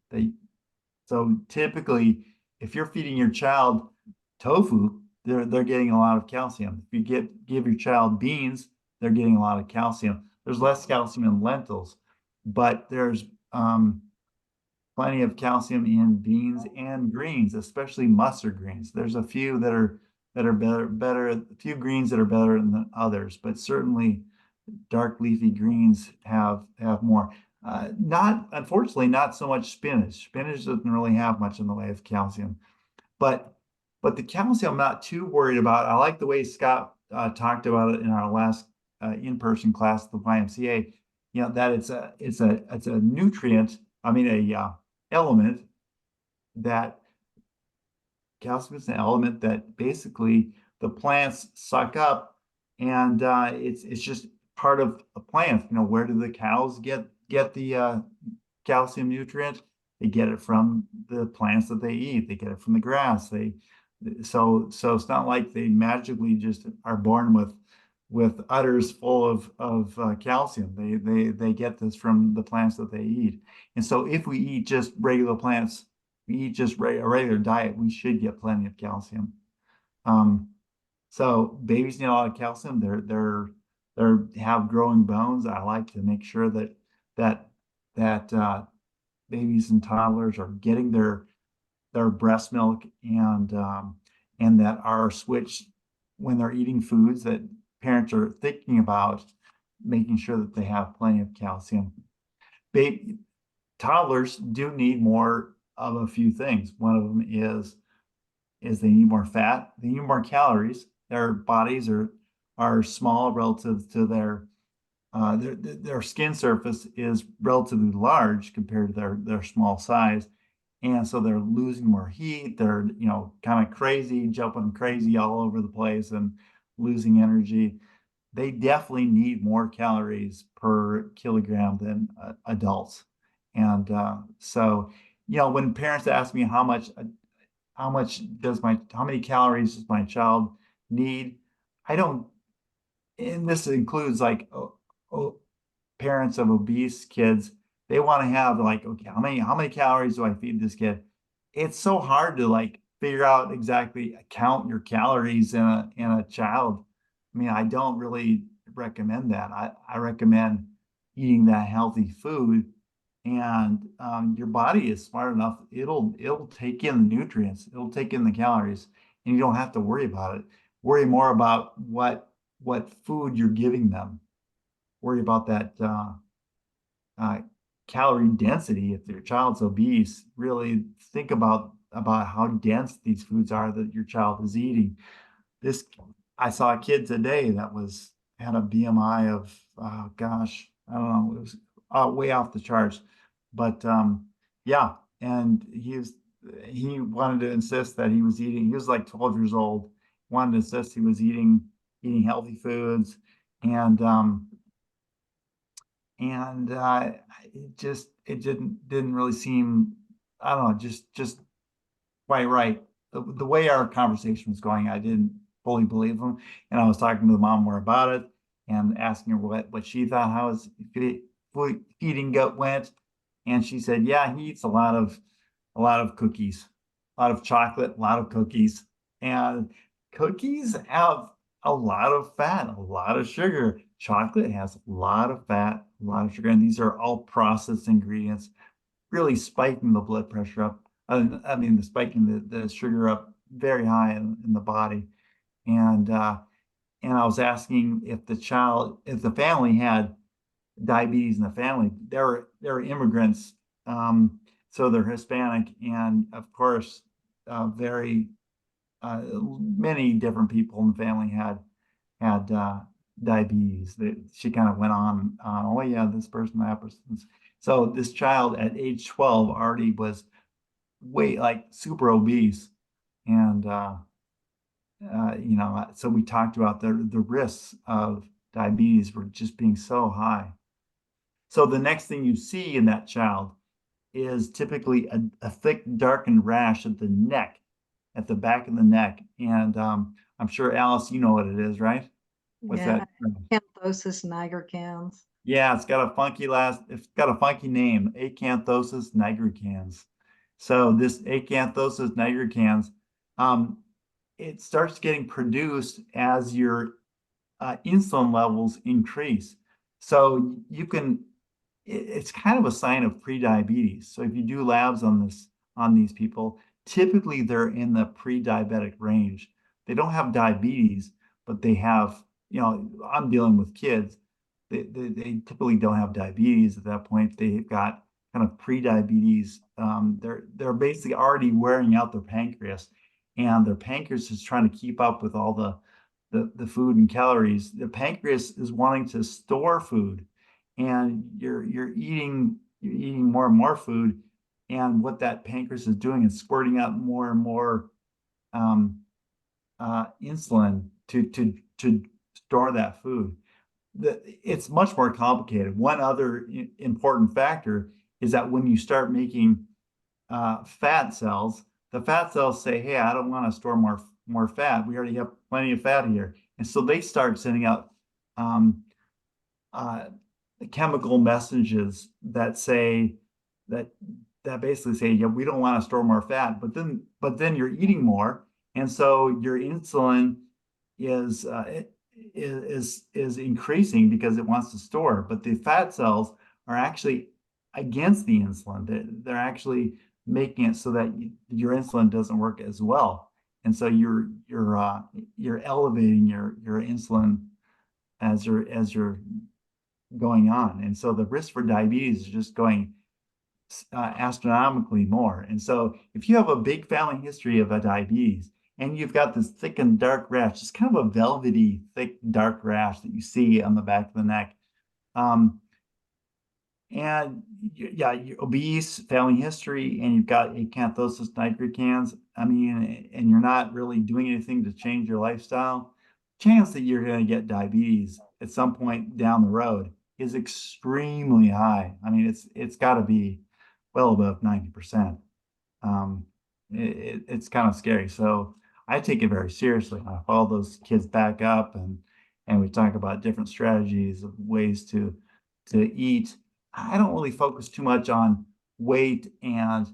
So typically, if you're feeding your child tofu, they're getting a lot of calcium. If you give your child beans, they're getting a lot of calcium. There's less calcium in lentils, but there's plenty of calcium in beans and greens, especially mustard greens. There's a few that are better, a few greens that are better than others, but certainly dark leafy greens have more. Unfortunately, not so much spinach. Spinach doesn't really have much in the way of calcium, but the calcium I'm not too worried about. I like the way Scott talked about it in our last in-person class at the YMCA. You know that it's a nutrient. I mean a element that calcium is an element that basically the plants suck up, and it's just part of a plant. You know, where do the cows get the calcium nutrient? They get it from the plants that they eat. They get it from the grass. So it's not like they magically just are born with udders full of calcium. They get this from the plants that they eat. And so if we eat just regular plants, we eat just a regular diet, we should get plenty of calcium. So babies need a lot of calcium. They have growing bones. I like to make sure that babies and toddlers are getting their breast milk and that are switched when they're eating foods, that parents are thinking about making sure that they have plenty of calcium. Toddlers do need more of a few things. One of them is they need more fat, they need more calories. Their bodies are small relative to their skin surface is relatively large compared to their small size. And so they're losing more heat. They're, kind of crazy, jumping crazy all over the place and losing energy. They definitely need more calories per kilogram than adults. And so, when parents ask me how many calories does my child need, I don't, and this includes like parents of obese kids, they want to have like, okay, how many calories do I feed this kid? It's so hard to like figure out exactly count your calories in a child. I mean, I don't really recommend that. I recommend eating that healthy food, and your body is smart enough. It'll take in the nutrients, it'll take in the calories, and you don't have to worry about it. Worry more about what food you're giving them. Worry about that calorie density. If your child's obese, really think about how dense these foods are that your child is eating. I saw a kid today that had a BMI of, oh gosh, I don't know, it was way off the charts. But yeah, and he wanted to insist that he was eating. He was like 12 years old. Wanted to insist he was eating healthy foods, and it didn't really seem, I don't know, just quite right. The way our conversation was going, I didn't fully believe him, and I was talking to the mom more about it and asking her what she thought, how his feeding gut went, and she said, yeah, he eats a lot of cookies, a lot of chocolate, a lot of cookies, and cookies have a lot of fat, a lot of sugar. Chocolate has a lot of fat, a lot of sugar, and these are all processed ingredients, really spiking the blood pressure up. Spiking the sugar up very high in the body. And I was asking if the family had diabetes in the family. They're immigrants, so they're Hispanic, and of course, very many different people in the family had diabetes. She kind of went on, oh yeah, this person, that person. So this child at age 12 already was like super obese, and so we talked about the risks of diabetes were just being so high. So the next thing you see in that child is typically a thick, darkened rash at the neck, at the back of the neck. And I'm sure, Alice, you know what it is, right? What's Yeah, that? Acanthosis nigricans. Yeah, it's got a funky name, Acanthosis nigricans. So this Acanthosis nigricans, it starts getting produced as your insulin levels increase. So it's kind of a sign of prediabetes. So if you do labs on these people, typically they're in the pre-diabetic range. They don't have diabetes, but they have, I'm dealing with kids. They typically don't have diabetes at that point. They've got kind of pre-diabetes. They're basically already wearing out their pancreas, and their pancreas is trying to keep up with all the food and calories. The pancreas is wanting to store food, and you're eating more and more food, and what that pancreas is doing is squirting out more and more insulin to store that food. It's much more complicated. One other important factor is that when you start making fat cells, the fat cells say, hey, I don't want to store more fat. We already have plenty of fat here. And so they start sending out chemical messages that say that basically say, yeah, we don't want to store more fat, but then you're eating more, and so your insulin is increasing because it wants to store, but the fat cells are actually against the insulin. They're actually making it so that your insulin doesn't work as well, and so you're elevating your insulin as you're going on, and so the risk for diabetes is just going astronomically more. And so if you have a big family history of a diabetes and you've got this thick and dark rash, it's kind of a velvety, thick, dark rash that you see on the back of the neck. And yeah, you're obese, family history, and you've got acanthosis nigricans, I mean, and you're not really doing anything to change your lifestyle, chance that you're going to get diabetes at some point down the road is extremely high. I mean, it's got to be well above 90%. It's kind of scary. So I take it very seriously. I follow those kids back up, and we talk about different strategies of ways to eat. I don't really focus too much on weight and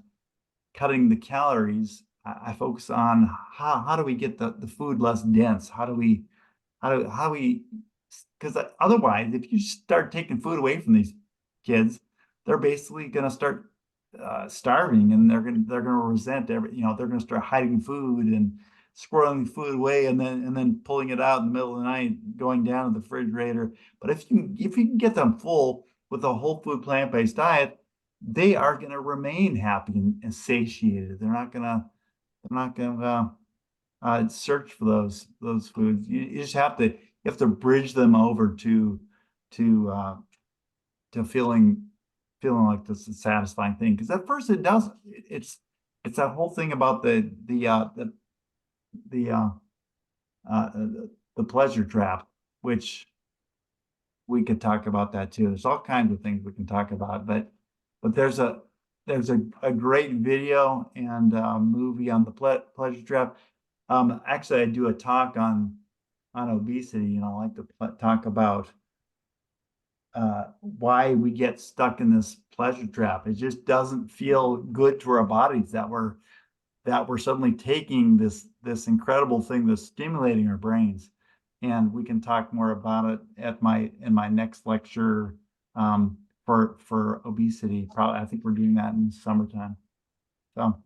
cutting the calories. I focus on how do we get the food less dense? How do we, because otherwise, if you start taking food away from these kids, they're basically going to start starving, and they're going to resent they're going to start hiding food and squirreling food away, and then pulling it out in the middle of the night, going down to the refrigerator. But if you can get them full with a whole food plant-based diet, they are going to remain happy and satiated. They're not going to search for those foods. You just have to bridge them over to feeling like this is a satisfying thing, because at first it doesn't. It's that whole thing about the pleasure trap, which we could talk about that too. There's all kinds of things we can talk about, but there's a great video and movie on the pleasure trap. Actually, I do a talk on obesity, and I like to talk about why we get stuck in this pleasure trap. It just doesn't feel good to our bodies that we're suddenly taking this incredible thing that's stimulating our brains. And we can talk more about it in my next lecture for obesity. Probably, I think we're doing that in the summertime. So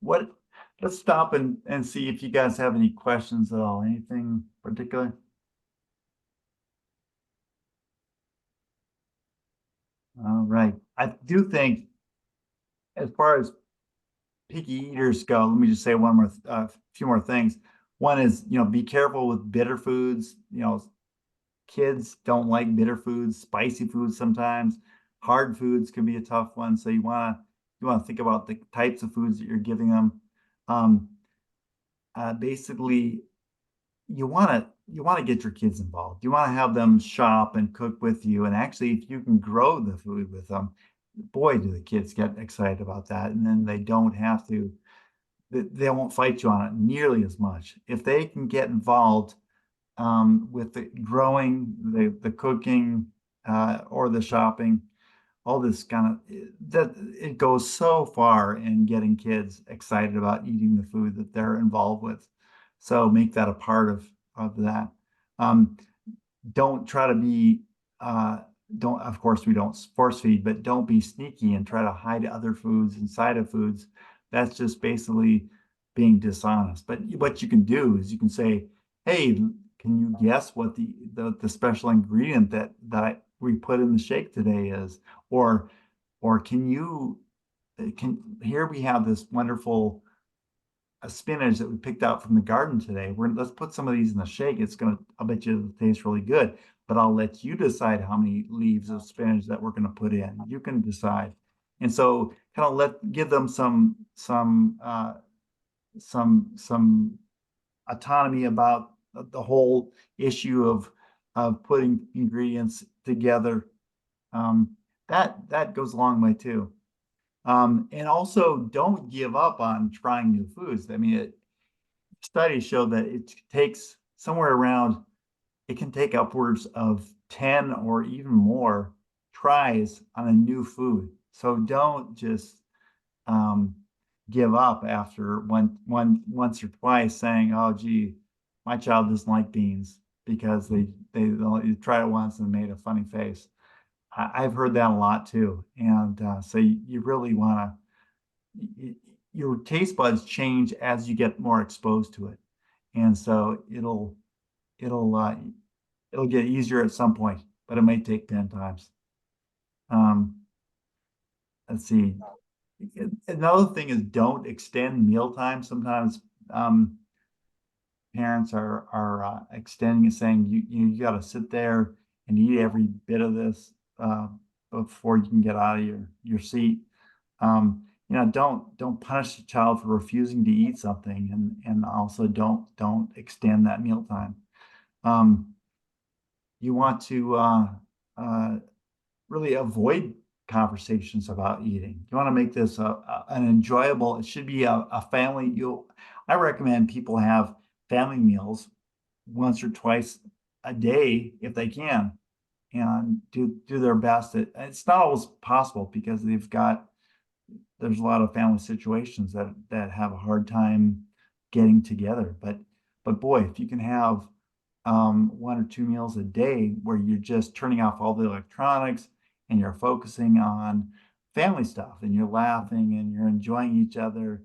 let's stop and see if you guys have any questions at all. Anything particular? All right. I do think, as far as picky eaters go, let me just say a few more things. One is, be careful with bitter foods. Kids don't like bitter foods, spicy foods sometimes. Hard foods can be a tough one. So you want to think about the types of foods that you're giving them. Basically, you want to get your kids involved. You want to have them shop and cook with you. And actually, if you can grow the food with them, boy, do the kids get excited about that. And then they don't have to, they won't fight you on it nearly as much. If they can get involved with the growing, the cooking, or the shopping, all this kind of, that it goes so far in getting kids excited about eating the food that they're involved with. So make that a part of that. Don't try to be, of course we don't force feed, but don't be sneaky and try to hide other foods inside of foods. That's just basically being dishonest. But what you can do is you can say, hey, can you guess what the special ingredient that we put in the shake today is? Or here we have this wonderful spinach that we picked out from the garden today. Let's put some of these in the shake. I'll bet you it'll taste really good, but I'll let you decide how many leaves of spinach that we're going to put in. You can decide. And so kind of give them some autonomy about the whole issue of putting ingredients together. That goes a long way too. And also don't give up on trying new foods. I mean, studies show that it takes somewhere around, it can take upwards of 10 or even more tries on a new food. So don't just give up after once or twice saying, "Oh, gee, my child doesn't like beans," because they tried it once and made a funny face. I've heard that a lot too, and so you really want to. Your taste buds change as you get more exposed to it, and so it'll get easier at some point, but it may take 10 times. Let's see. Another thing is don't extend mealtime. Sometimes parents are extending and saying you got to sit there and eat every bit of this before you can get out of your seat. Don't punish the child for refusing to eat something, and also don't extend that mealtime. You want to really avoid conversations about eating. You want to make this an enjoyable, it should be a family. I recommend people have family meals once or twice a day if they can, and do their best. It's not always possible because there's a lot of family situations that have a hard time getting together. But boy, if you can have 1 or 2 meals a day where you're just turning off all the electronics and you're focusing on family stuff and you're laughing and you're enjoying each other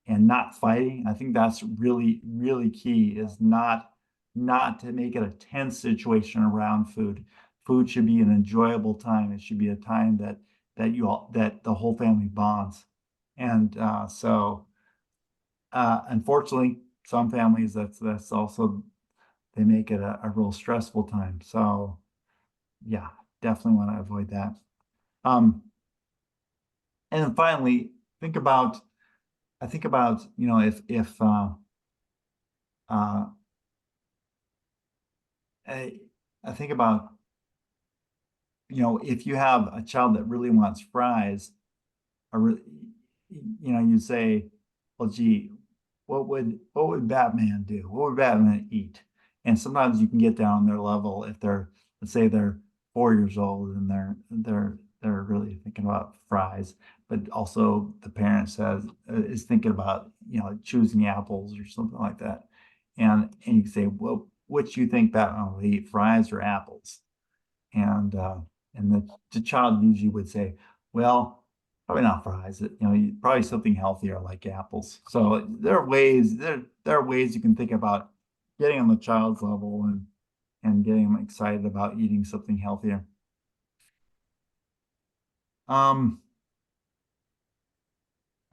and not fighting. I think that's really, really key, is not to make it a tense situation around food. Food should be an enjoyable time. It should be a time that the whole family bonds. And unfortunately, some families that's also, they make it a real stressful time. So yeah, definitely want to avoid that. And then finally, I think about, if I think about, if you have a child that really wants fries, or you say, well, gee, what would Batman do? What would Batman eat? And sometimes you can get down on their level if let's say they're 4 years old and they're really thinking about fries, but also the parent is thinking about choosing apples or something like that, and you can say, well, which do you think Batman would eat, fries or apples? And the child usually would say, well, probably not fries. Probably something healthier like apples. So there are ways you can think about getting on the child's level and getting them excited about eating something healthier.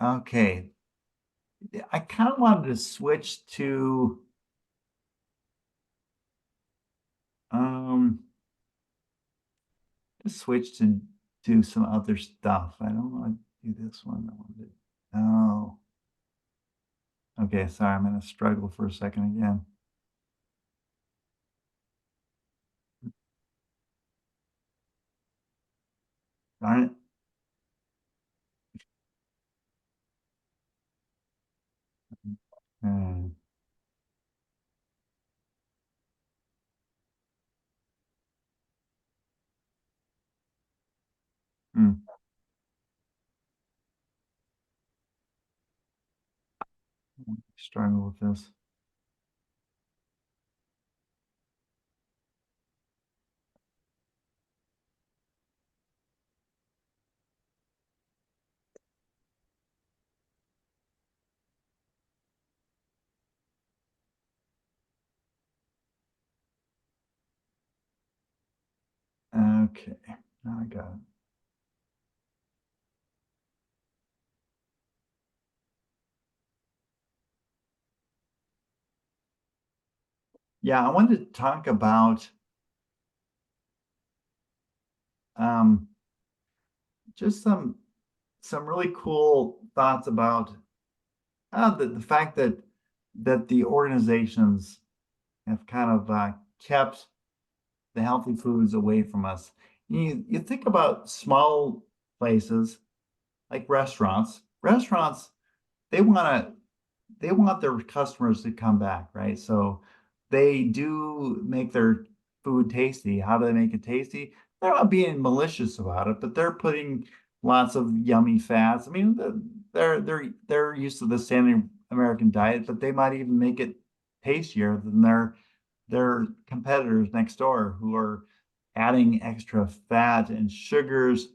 Okay. I kind of wanted to switch to do some other stuff. I don't want to do this one. I want to no. Okay, sorry, I'm gonna struggle for a second again. Darn it. Hmm. Struggle with this. Okay, now I got it. Yeah, I wanted to talk about just some really cool thoughts about the fact that the organizations have kind of kept the healthy foods away from us. You think about small places like restaurants, they want their customers to come back, right? So they do make their food tasty. How do they make it tasty? They're not being malicious about it, but they're putting lots of yummy fats. I mean, they're used to the standard American diet, but they might even make it tastier than their competitors next door who are adding extra fat and sugars.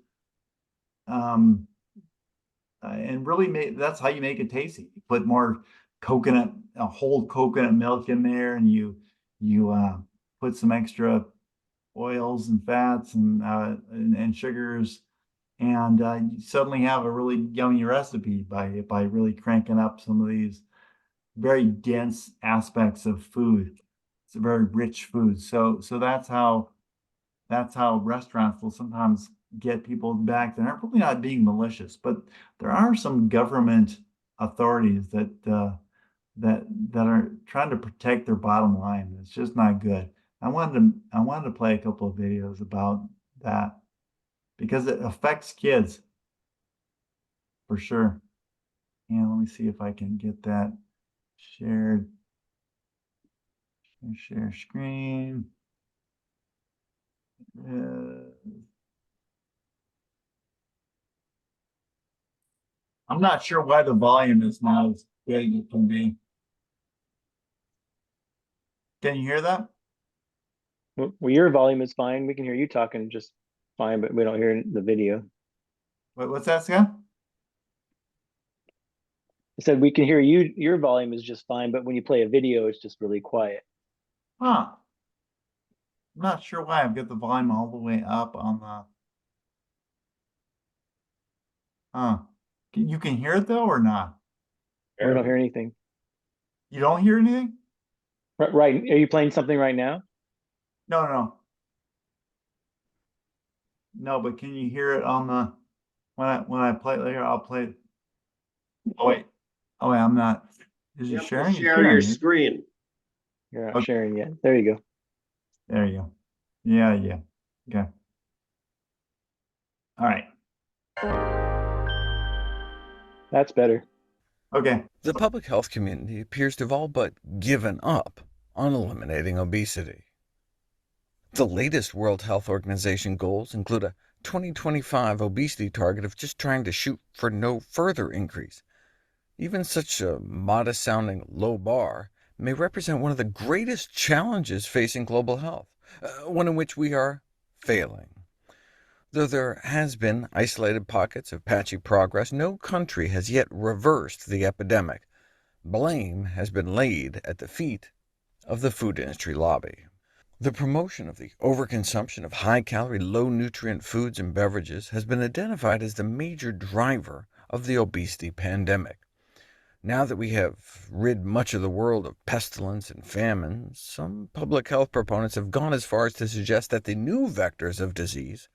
And really that's how you make it tasty. You put more whole coconut milk in there, and you put some extra oils and fats and sugars, and you suddenly have a really yummy recipe by really cranking up some of these very dense aspects of food. It's a very rich food. So that's how restaurants will sometimes get people back. They're probably not being malicious, but there are some government authorities that are trying to protect their bottom line. It's just not good. I wanted to play a couple of videos about that because it affects kids for sure. And let me see if I can get that shared. Share screen. I'm not sure why the volume is not as big as it can be. Can you hear that? Well, your volume is fine. We can hear you talking just fine, but we don't hear the video. What's that, Scott? I said we can hear you. Your volume is just fine, but when you play a video, it's just really quiet. Huh. I'm not sure why. I've got the volume all the way up on the. Huh. You can hear it though or not? We don't hear anything. You don't hear anything? Right. Are you playing something right now? No. No, but can you hear it on the when I play it later? I'll play it. Oh wait, I'm not. Is You it have to sharing? share your screen. You're not sharing yet. There you go. There you go. Yeah. Okay. All right. That's better. Okay. The public health community appears to have all but given up on eliminating obesity. The latest World Health Organization goals include a 2025 obesity target of just trying to shoot for no further increase. Even such a modest-sounding low bar may represent one of the greatest challenges facing global health, one in which we are failing. Though there has been isolated pockets of patchy progress, no country has yet reversed the epidemic. Blame has been laid at the feet of the food industry lobby. The promotion of the overconsumption of high-calorie, low-nutrient foods and beverages has been identified as the major driver of the obesity pandemic. Now that we have rid much of the world of pestilence and famine, some public health proponents have gone as far as to suggest that the new vectors of disease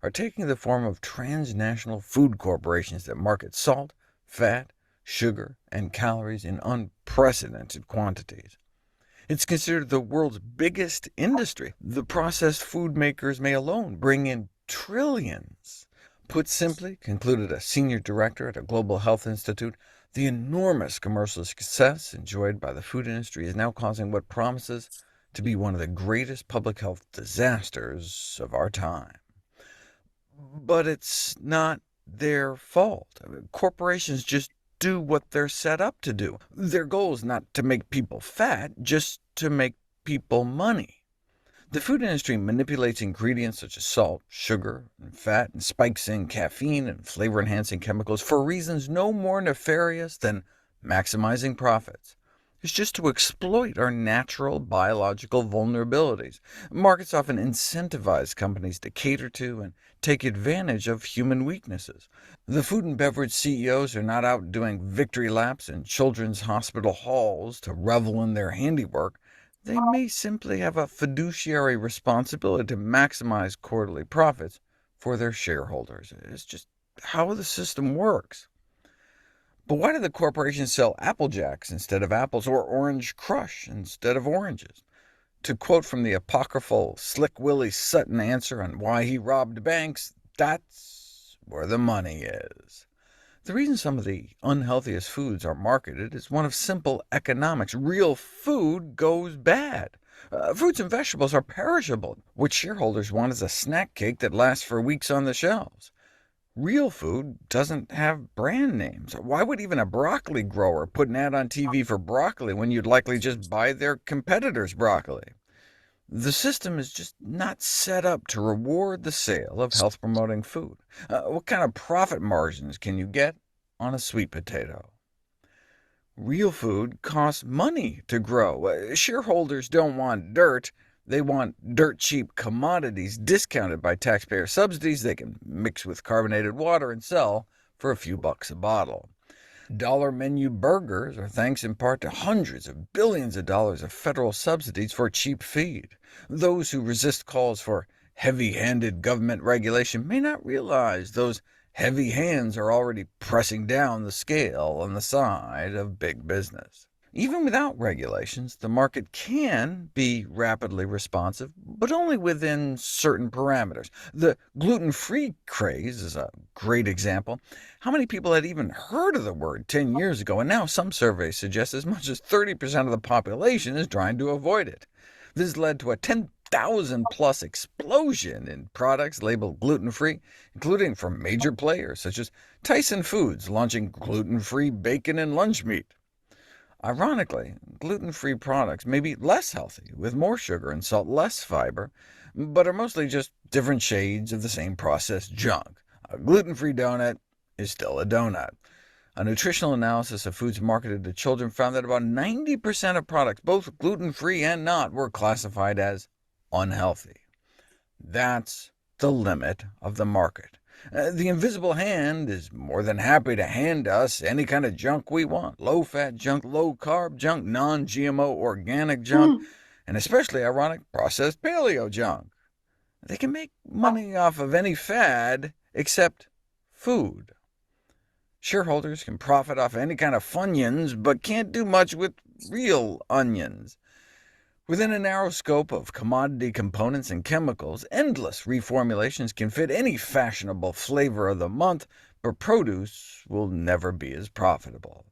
are taking the form of transnational food corporations that market salt, fat, sugar, and calories in unprecedented quantities. It's considered the world's biggest industry. The processed food makers may alone bring in trillions. Put simply, concluded a senior director at a global health institute, the enormous commercial success enjoyed by the food industry is now causing what promises to be one of the greatest public health disasters of our time. But it's not their fault. Corporations just do what they're set up to do. Their goal is not to make people fat, just to make people money. The food industry manipulates ingredients such as salt, sugar, and fat, and spikes in caffeine and flavor-enhancing chemicals for reasons no more nefarious than maximizing profits. It's just to exploit our natural biological vulnerabilities. Markets often incentivize companies to cater to and take advantage of human weaknesses. The food and beverage CEOs are not out doing victory laps in children's hospital halls to revel in their handiwork. They may simply have a fiduciary responsibility to maximize quarterly profits for their shareholders. It's just how the system works. But why do the corporations sell Apple Jacks instead of apples, or Orange Crush instead of oranges? To quote from the apocryphal Slick Willie Sutton answer on why he robbed banks, that's where the money is. The reason some of the unhealthiest foods are marketed is one of simple economics. Real food goes bad. Fruits and vegetables are perishable. What shareholders want is a snack cake that lasts for weeks on the shelves. Real food doesn't have brand names. Why would even a broccoli grower put an ad on TV for broccoli when you'd likely just buy their competitor's broccoli? The system is just not set up to reward the sale of health-promoting food. What kind of profit margins can you get on a sweet potato? Real food costs money to grow. Shareholders don't want dirt. They want dirt-cheap commodities discounted by taxpayer subsidies they can mix with carbonated water and sell for a few bucks a bottle. Dollar menu burgers are thanks in part to hundreds of billions of dollars of federal subsidies for cheap feed. Those who resist calls for heavy-handed government regulation may not realize those heavy hands are already pressing down the scale on the side of big business. Even without regulations, the market can be rapidly responsive, but only within certain parameters. The gluten-free craze is a great example. How many people had even heard of the word 10 years ago, and now some surveys suggest as much as 30% of the population is trying to avoid it. This has led to a 10,000-plus explosion in products labeled gluten-free, including from major players such as Tyson Foods launching gluten-free bacon and lunch meat. Ironically, gluten-free products may be less healthy, with more sugar and salt, less fiber, but are mostly just different shades of the same processed junk. A gluten-free donut is still a donut. A nutritional analysis of foods marketed to children found that about 90% of products, both gluten-free and not, were classified as unhealthy. That's the limit of the market. The invisible hand is more than happy to hand us any kind of junk we want— low-fat junk, low-carb junk, non-GMO organic junk, and especially ironic, processed paleo junk. They can make money off of any fad except food. Shareholders can profit off any kind of Funyuns, but can't do much with real onions. Within a narrow scope of commodity components and chemicals, endless reformulations can fit any fashionable flavor of the month, but produce will never be as profitable.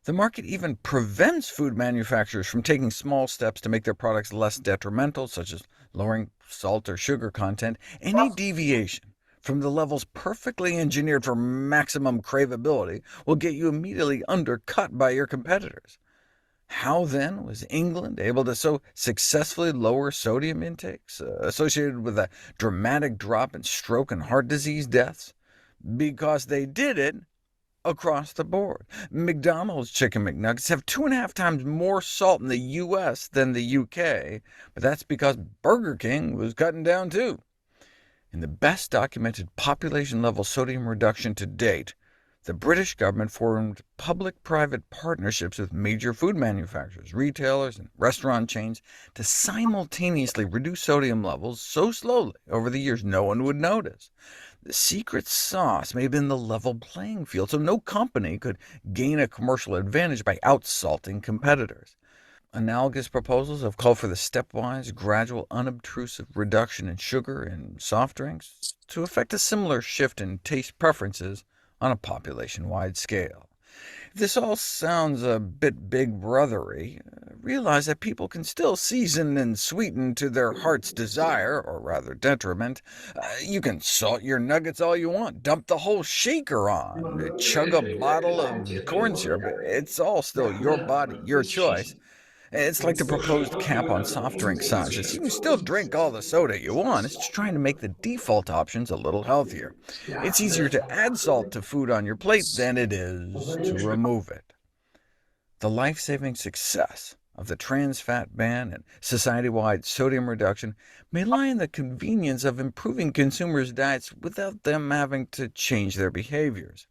The market even prevents food manufacturers from taking small steps to make their products less detrimental, such as lowering salt or sugar content. Any deviation from the levels perfectly engineered for maximum craveability will get you immediately undercut by your competitors. How, then, was England able to so successfully lower sodium intakes, associated with a dramatic drop in stroke and heart disease deaths? Because they did it across the board. McDonald's Chicken McNuggets have 2.5 times more salt in the US than the UK, but that's because Burger King was cutting down too. In the best documented population-level sodium reduction to date, the British government formed public-private partnerships with major food manufacturers, retailers, and restaurant chains to simultaneously reduce sodium levels so slowly over the years no one would notice. The secret sauce may have been the level playing field, so no company could gain a commercial advantage by outsalting competitors. Analogous proposals have called for the stepwise, gradual, unobtrusive reduction in sugar in soft drinks to effect a similar shift in taste preferences on a population-wide scale. If this all sounds a bit big brothery, realize that people can still season and sweeten to their heart's desire, or rather detriment. You can salt your nuggets all you want, dump the whole shaker on, chug a bottle of corn syrup. It's all still your body, your choice. It's like the proposed cap on soft drink sizes. You can still drink all the soda you want, it's just trying to make the default options a little healthier. It's easier to add salt to food on your plate than it is to remove it. The life-saving success of the trans fat ban and society-wide sodium reduction may lie in the convenience of improving consumers' diets without them having to change their behaviors.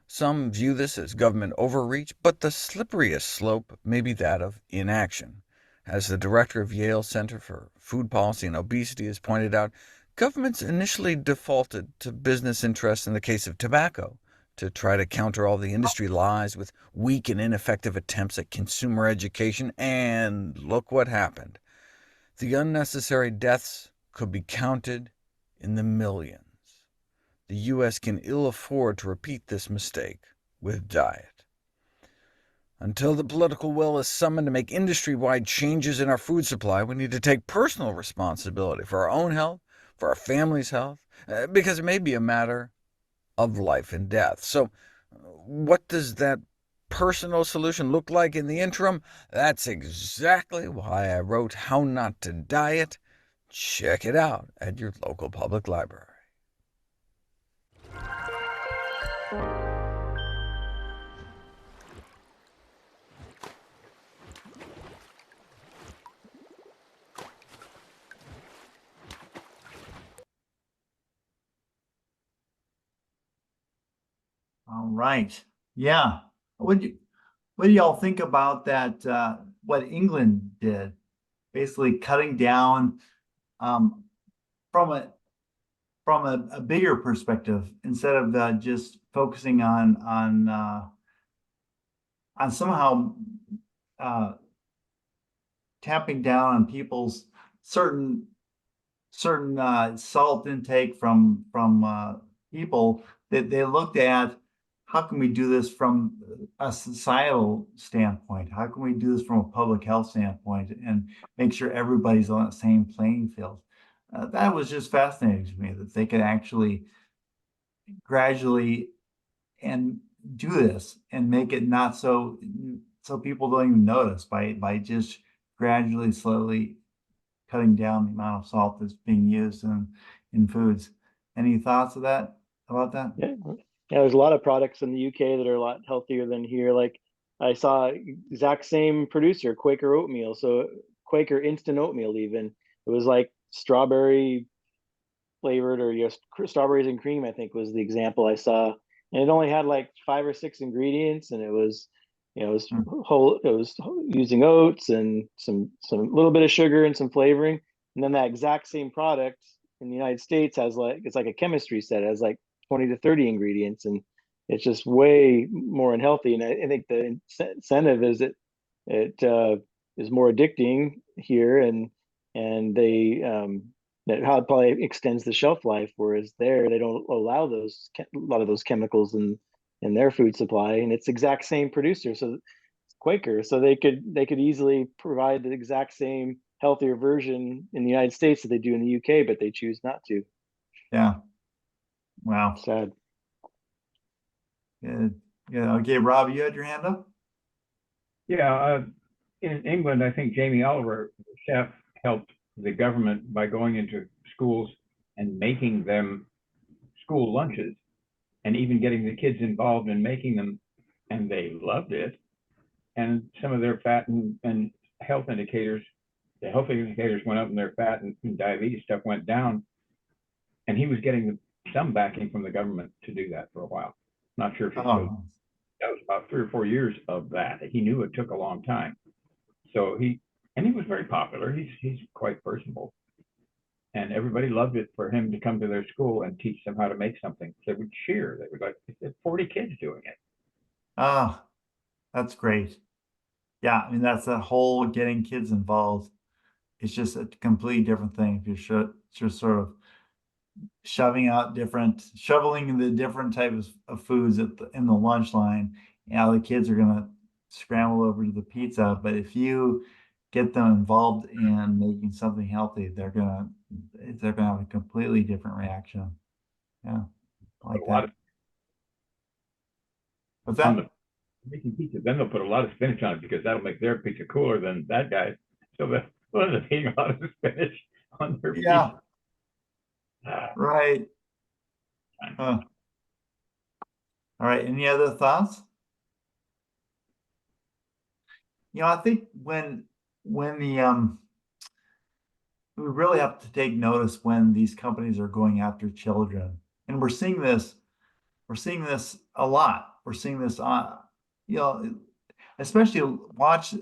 Some view this as government overreach, but the slipperiest slope may be that of inaction. As the director of Yale Center for Food Policy and Obesity has pointed out, governments initially defaulted to business interests in the case of tobacco, to try to counter all the industry lies with weak and ineffective attempts at consumer education, and look what happened. The unnecessary deaths could be counted in the millions. the U.S. can ill afford to repeat this mistake with diet. Until the political will is summoned to make industry-wide changes in our food supply, we need to take personal responsibility for our own health, for our family's health, because it may be a matter of life and death. So what does that personal solution look like in the interim? That's exactly why I wrote How Not to Diet. Check it out at your local public library. All right. Yeah. What do y'all think about that? What England did, basically cutting down um, from a bigger perspective instead of just focusing on somehow tamping down on people's certain salt intake from people. That they looked at, how can we do this from a societal standpoint? How can we do this from a public health standpoint and make sure everybody's on the same playing field? That was just fascinating to me, that they could actually gradually and do this and make it not so people don't even notice by just gradually, slowly cutting down the amount of salt that's being used in foods. Any thoughts about that? Yeah. Yeah, there's a lot of products in the UK that are a lot healthier than here. Like I saw exact same producer, Quaker oatmeal. So Quaker instant oatmeal, even it was like strawberry flavored, or yes, strawberries and cream, I think was the example I saw. And it only had like 5 or 6 ingredients, and it was, it was whole, it was using oats and some little bit of sugar and some flavoring. And then that exact same product in the United States has like, it's like a chemistry set, it has like 20 to 30 ingredients, and it's just way more unhealthy. And I think the incentive is it is more addicting here, and they that how it probably extends the shelf life, whereas there they don't allow those a lot of those chemicals in their food supply, and it's exact same producer, so it's Quaker, so they could easily provide the exact same healthier version in the United States that they do in the UK, but they choose not to. Yeah. Wow. Sad. Good. Yeah. Okay, Rob, you had your hand up? Yeah, in England, I think Jamie Oliver, the chef, helped the government by going into schools and making them school lunches, and even getting the kids involved in making them, and they loved it. And some of their fat and health indicators, the health indicators went up, and their fat and diabetes stuff went down. And he was getting some backing from the government to do that for a while. Not sure if he still. That was about 3 or 4 years of that. He knew it took a long time. So he was very popular. He's quite personable. And everybody loved it for him to come to their school and teach them how to make something. They would cheer. They would like, 40 kids doing it. Ah, that's great. Yeah, I mean, that's the whole getting kids involved. It's just a completely different thing if you're just sort of shoveling the different types of foods in the lunch line. Yeah, the kids are gonna scramble over to the pizza, but if you get them involved in making something healthy, they're gonna have a completely different reaction. Yeah, I like that. What's that? Making pizza, then they'll put a lot of spinach on it, because that'll make their pizza cooler than that guy. So they'll end up eating a lot of spinach on their pizza. Right. All right. Any other thoughts? I think when the we really have to take notice when these companies are going after children, and we're seeing this a lot. We're seeing this on, especially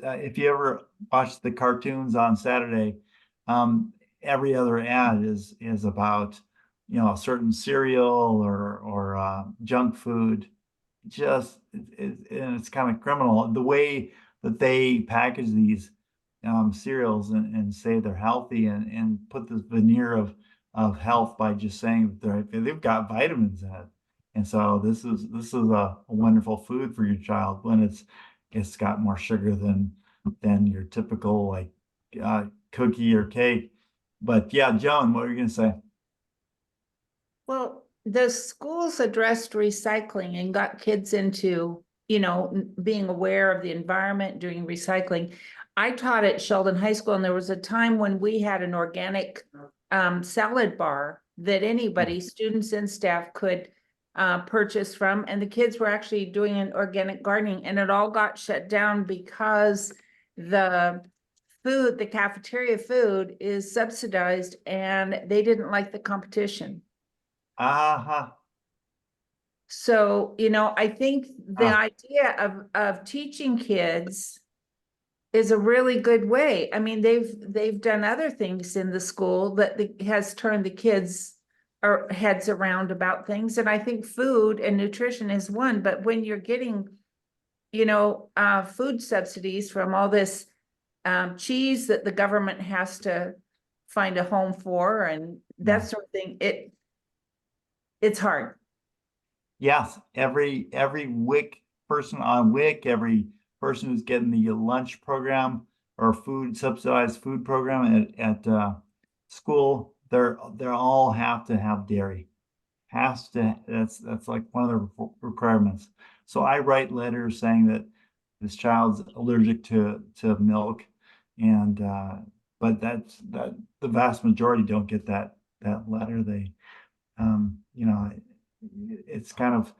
if you ever watch the cartoons on Saturday, every other ad is about a certain cereal or junk food. And it's kind of criminal the way that they package these cereals and say they're healthy and put this veneer of health by just saying they've got vitamins in it. And so this is a wonderful food for your child when it's got more sugar than your typical like cookie or cake. But yeah, Joan, what were you gonna say? Well, the schools addressed recycling and got kids into, being aware of the environment, doing recycling. I taught at Sheldon High School, and there was a time when we had an organic salad bar that anybody, students and staff, could purchase from, and the kids were actually doing an organic gardening, and it all got shut down because the cafeteria food is subsidized, and they didn't like the competition. Uh-huh. So, I think the idea of teaching kids is a really good way. I mean, they've done other things in the school that has turned the kids' heads around about things. And I think food and nutrition is one, but when you're getting, food subsidies from all this cheese that the government has to find a home for and that sort of thing, it's hard. Yes, every WIC person on WIC, every person who's getting the lunch program or subsidized food program at school, they're all have to have dairy. That's like one of the requirements. So I write letters saying that this child's allergic to milk, and but the vast majority don't get that letter. They it's kind of,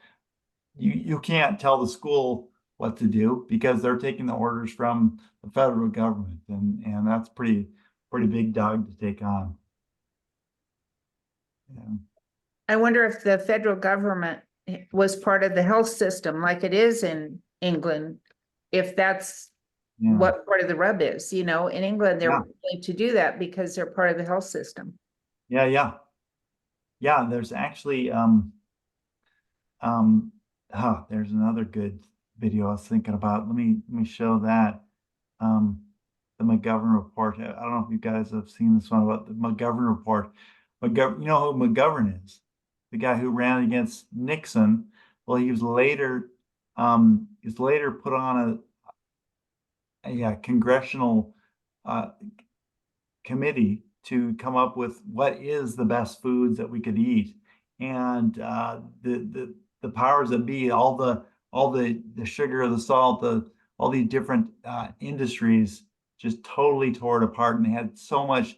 you can't tell the school what to do because they're taking the orders from the federal government, and that's pretty big dog to take on. Yeah. I wonder if the federal government was part of the health system like it is in England, if that's what part of the rub is. In England, they're willing to do that because they're part of the health system. Yeah. There's actually there's another good video I was thinking about. Let me show that. The McGovern report. I don't know if you guys have seen this one about the McGovern report. You know who McGovern is? The guy who ran against Nixon. Well, he was later put on a congressional committee to come up with what is the best foods that we could eat. And the powers that be, all the sugar, the salt, all these different industries just totally tore it apart, and they had so much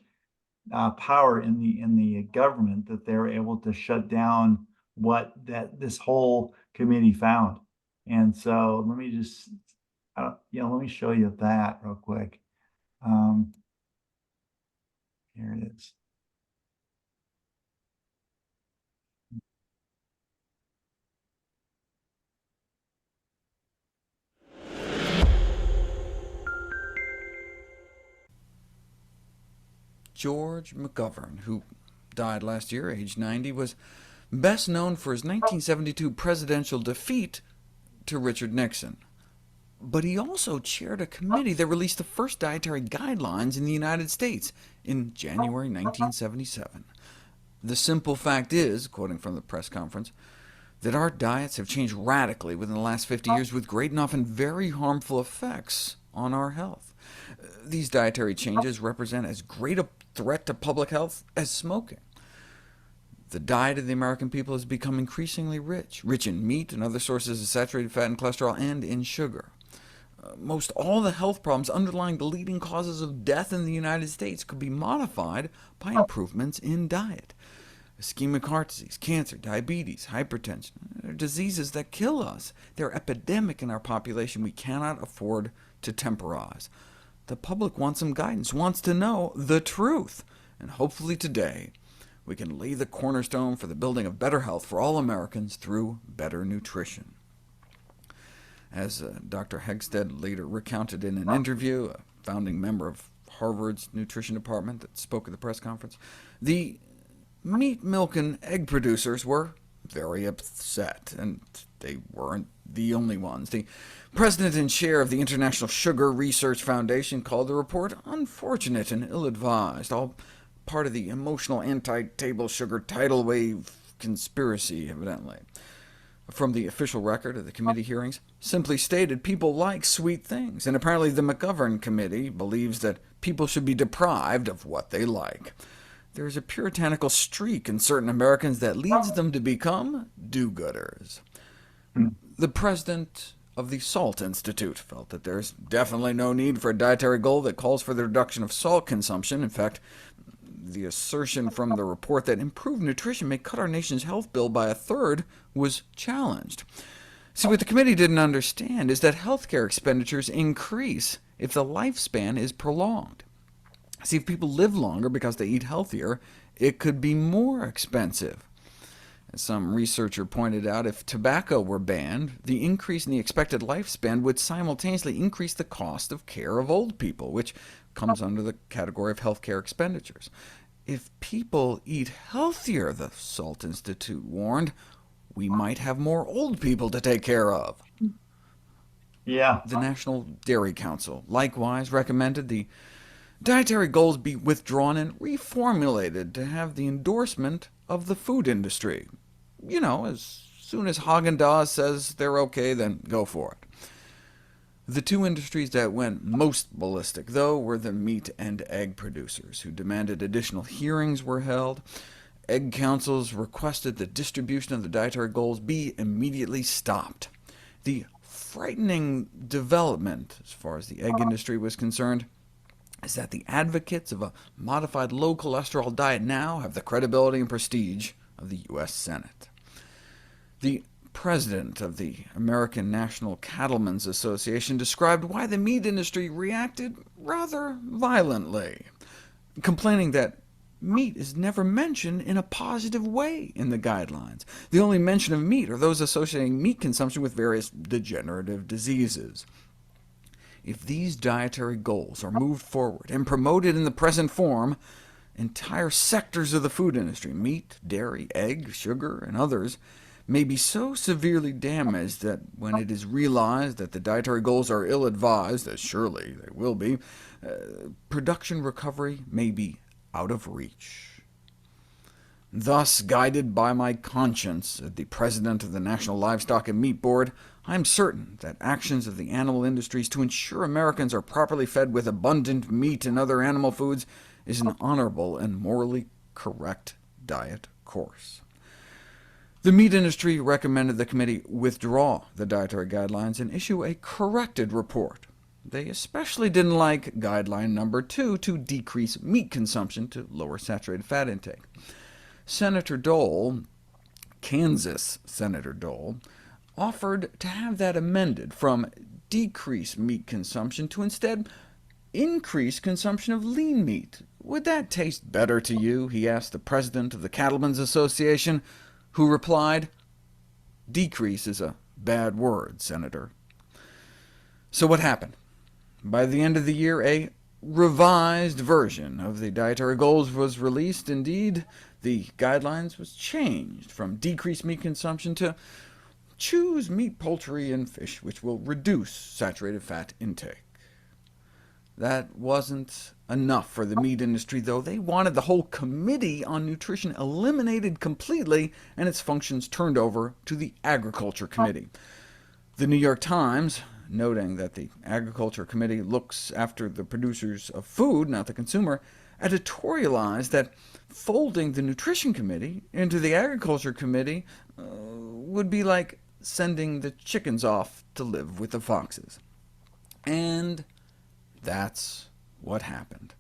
power in the government that they were able to shut down what this whole committee found. And so let me just let me show you that real quick. Here it is. George McGovern, who died last year, age 90, was best known for his 1972 presidential defeat to Richard Nixon. But he also chaired a committee that released the first dietary guidelines in the United States in January 1977. The simple fact is, quoting from the press conference, that our diets have changed radically within the last 50 years with great and often very harmful effects on our health. These dietary changes represent as great a threat to public health as smoking. The diet of the American people has become increasingly rich in meat and other sources of saturated fat and cholesterol, and in sugar. Most all the health problems underlying the leading causes of death in the United States could be modified by improvements in diet. Ischemic heart disease, cancer, diabetes, hypertension are diseases that kill us. They're epidemic in our population. We cannot afford to temporize. The public wants some guidance, wants to know the truth, and hopefully today we can lay the cornerstone for the building of better health for all Americans through better nutrition. As Dr. Hegstead later recounted in an interview, a founding member of Harvard's nutrition department that spoke at the press conference, the meat, milk, and egg producers were very upset, and they weren't the only ones. The president and chair of the International Sugar Research Foundation called the report unfortunate and ill-advised. All part of the emotional anti-table sugar tidal wave conspiracy, evidently. From the official record of the committee hearings, simply stated people like sweet things, and apparently the McGovern Committee believes that people should be deprived of what they like. There's a puritanical streak in certain Americans that leads them to become do-gooders. The president of the Salt Institute felt that there's definitely no need for a dietary goal that calls for the reduction of salt consumption. In fact, the assertion from the report that improved nutrition may cut our nation's health bill by 1/3 was challenged. See, what the committee didn't understand is that healthcare expenditures increase if the lifespan is prolonged. See, if people live longer because they eat healthier, it could be more expensive. As some researcher pointed out, if tobacco were banned, the increase in the expected lifespan would simultaneously increase the cost of care of old people, which comes under the category of healthcare expenditures. If people eat healthier, the Salt Institute warned, we might have more old people to take care of. Yeah. The National Dairy Council likewise recommended the dietary goals be withdrawn and reformulated to have the endorsement of the food industry. You know, as soon as Haagen-Dazs says they're OK, then go for it. The two industries that went most ballistic, though, were the meat and egg producers, who demanded additional hearings were held. Egg councils requested the distribution of the dietary goals be immediately stopped. The frightening development, as far as the egg industry was concerned, is that the advocates of a modified low-cholesterol diet now have the credibility and prestige of the U.S. Senate. The president of the American National Cattlemen's Association described why the meat industry reacted rather violently, complaining that meat is never mentioned in a positive way in the guidelines. The only mention of meat are those associating meat consumption with various degenerative diseases. If these dietary goals are moved forward and promoted in the present form, entire sectors of the food industry, meat, dairy, egg, sugar, and others, may be so severely damaged that when it is realized that the dietary goals are ill-advised, as surely they will be, production recovery may be out of reach. Thus, guided by my conscience as the president of the National Livestock and Meat Board, I am certain that actions of the animal industries to ensure Americans are properly fed with abundant meat and other animal foods is an honorable and morally correct diet course. The meat industry recommended the committee withdraw the dietary guidelines and issue a corrected report. They especially didn't like guideline number 2 to decrease meat consumption to lower saturated fat intake. Senator Dole, Kansas Senator Dole, offered to have that amended from decrease meat consumption to instead increase consumption of lean meat. Would that taste better to you? He asked the president of the Cattlemen's Association, who replied, "Decrease is a bad word, Senator." So what happened? By the end of the year, a revised version of the dietary goals was released. Indeed, the guidelines was changed from decrease meat consumption to choose meat, poultry, and fish, which will reduce saturated fat intake. That wasn't enough for the meat industry, though. They wanted the whole Committee on Nutrition eliminated completely and its functions turned over to the Agriculture Committee. The New York Times, noting that the Agriculture Committee looks after the producers of food, not the consumer, editorialized that folding the Nutrition Committee into the Agriculture Committee would be like sending the chickens off to live with the foxes. And that's what happened.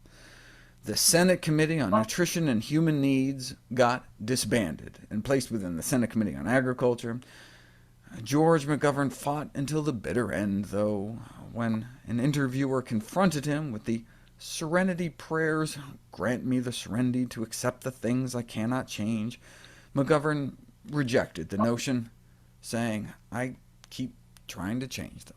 The Senate Committee on Nutrition and Human Needs got disbanded and placed within the Senate Committee on Agriculture. George McGovern fought until the bitter end, though, when an interviewer confronted him with the serenity prayers, "Grant me the serenity to accept the things I cannot change," McGovern rejected the notion, saying, "I keep trying to change them."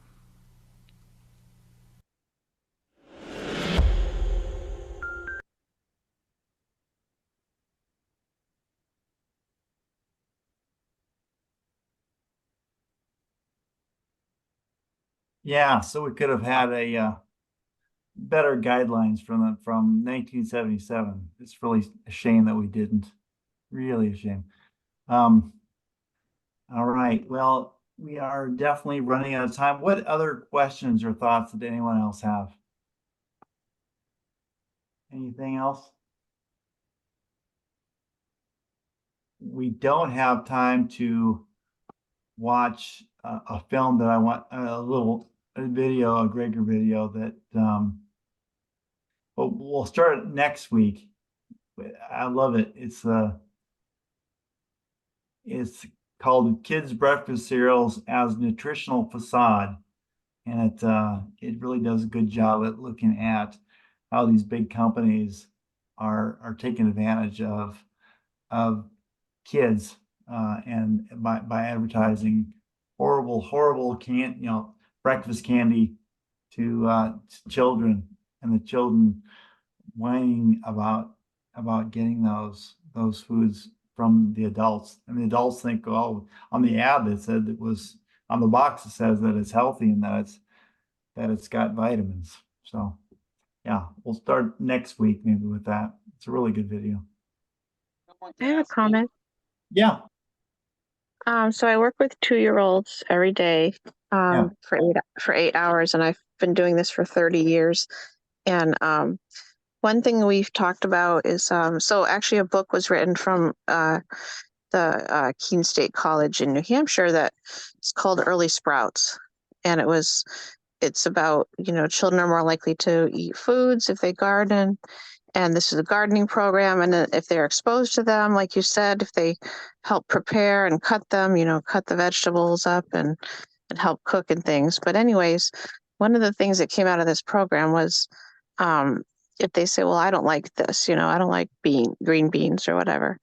Yeah, so we could have had a better guidelines from 1977. It's really a shame that we didn't. Really a shame. All right. Well, we are definitely running out of time. What other questions or thoughts did anyone else have? Anything else? We don't have time to watch a film that I want, a video, a Gregor video that, but we'll start next week. I love it. It's called Kids Breakfast Cereals as Nutritional Facade. And it really does a good job at looking at how these big companies are taking advantage of kids and by advertising horrible breakfast candy to children, and the children whining about getting those foods from the adults, and the adults think, oh, on the ad that said it was on the box, it says that it's healthy and that it's got vitamins. So yeah, we'll start next week maybe with that. It's a really good video. I have a comment. Yeah. So I work with 2-year-olds every day for 8 hours, and I've been doing this for 30 years. And one thing we've talked about is so actually a book was written from the Keene State College in New Hampshire that it's called Early Sprouts, and it's about, children are more likely to eat foods if they garden. And this is a gardening program. And if they're exposed to them, like you said, if they help prepare and cut them, cut the vegetables up and help cook and things. But anyways, one of the things that came out of this program was if they say, well, I don't like this, I don't like green beans or whatever,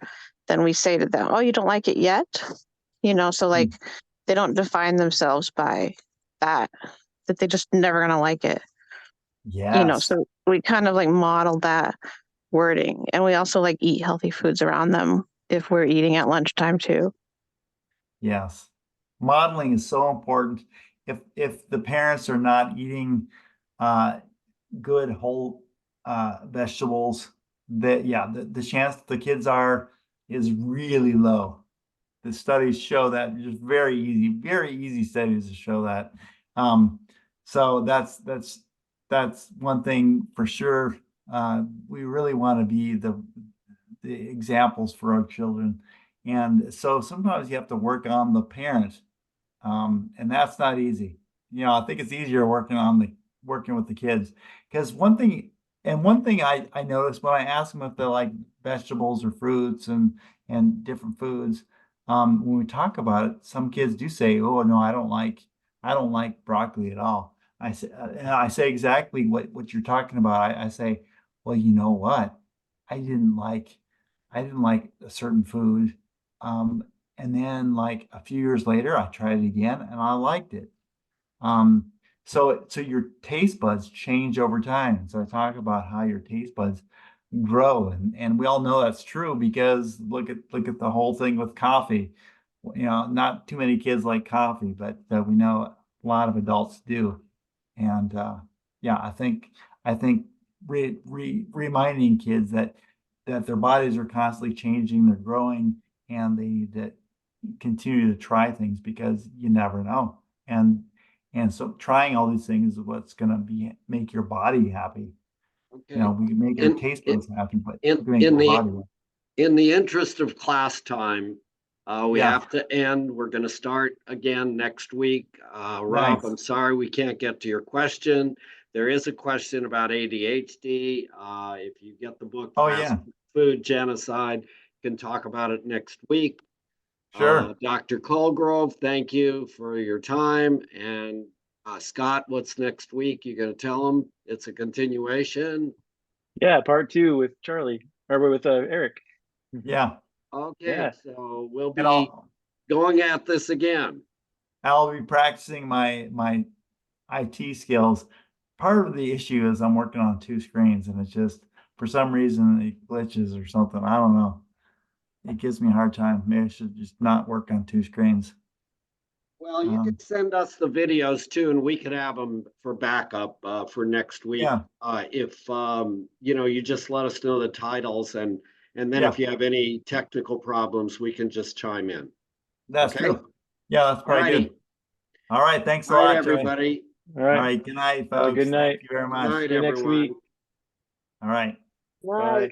then we say to them, oh, you don't like it yet? So like they don't define themselves by that they just never going to like it. Yes. So we kind of like model that wording, and we also like eat healthy foods around them if we're eating at lunchtime too. Yes. Modeling is so important. If the parents are not eating good whole vegetables, the chance that the kids is really low. The studies show that, just very easy studies to show that. So that's one thing for sure. We really want to be the examples for our children. And so sometimes you have to work on the parent. And that's not easy. I think it's easier working with the kids, because one thing I noticed when I ask them if they like vegetables or fruits and different foods, when we talk about it, some kids do say, oh no, I don't like broccoli at all. I say exactly what you're talking about. I say, well, you know what? I didn't like a certain food. And then like a few years later, I tried it again and I liked it. So your taste buds change over time. So I talk about how your taste buds grow, and we all know that's true, because look at the whole thing with coffee. Not too many kids like coffee, but we know a lot of adults do. And I think reminding kids that their bodies are constantly changing, they're growing, and they continue to try things, because you never know. And so trying all these things is what's going to make your body happy. Okay. We can make your taste buds happy, but in we can make your body happy. In the interest of class time, we Yeah. have to end. We're going to start again next week. Rob, Nice. I'm sorry we can't get to your question. There is a question about ADHD. If you get the book, Oh, Fast yeah. Food Genocide, you can talk about it next week. Sure. Dr. Colgrove, thank you for your time. And Scott, what's next week? You going to tell them it's a continuation? Yeah, part 2 with Charlie, or with Eric. Yeah. Okay, Yeah. so we'll And be going at this again. I'll be practicing my IT skills. Part of the issue is I'm working on 2 screens, and it's just, for some reason, it glitches or something. I don't know. It gives me a hard time. Maybe I should just not work on 2 screens. Well, you could send us the videos too, and we could have them for backup for next week. Yeah. If you know, you just let us know the titles, and then Yeah. if you have any technical problems, we can just chime in. That's Okay? true. Yeah, that's probably Alrighty. good. All right, thanks a All right, lot, Joey. everybody. All All right. right, good night, Have a folks. good night. Thank you very Good much. night, See you next everyone. week. All right. Bye.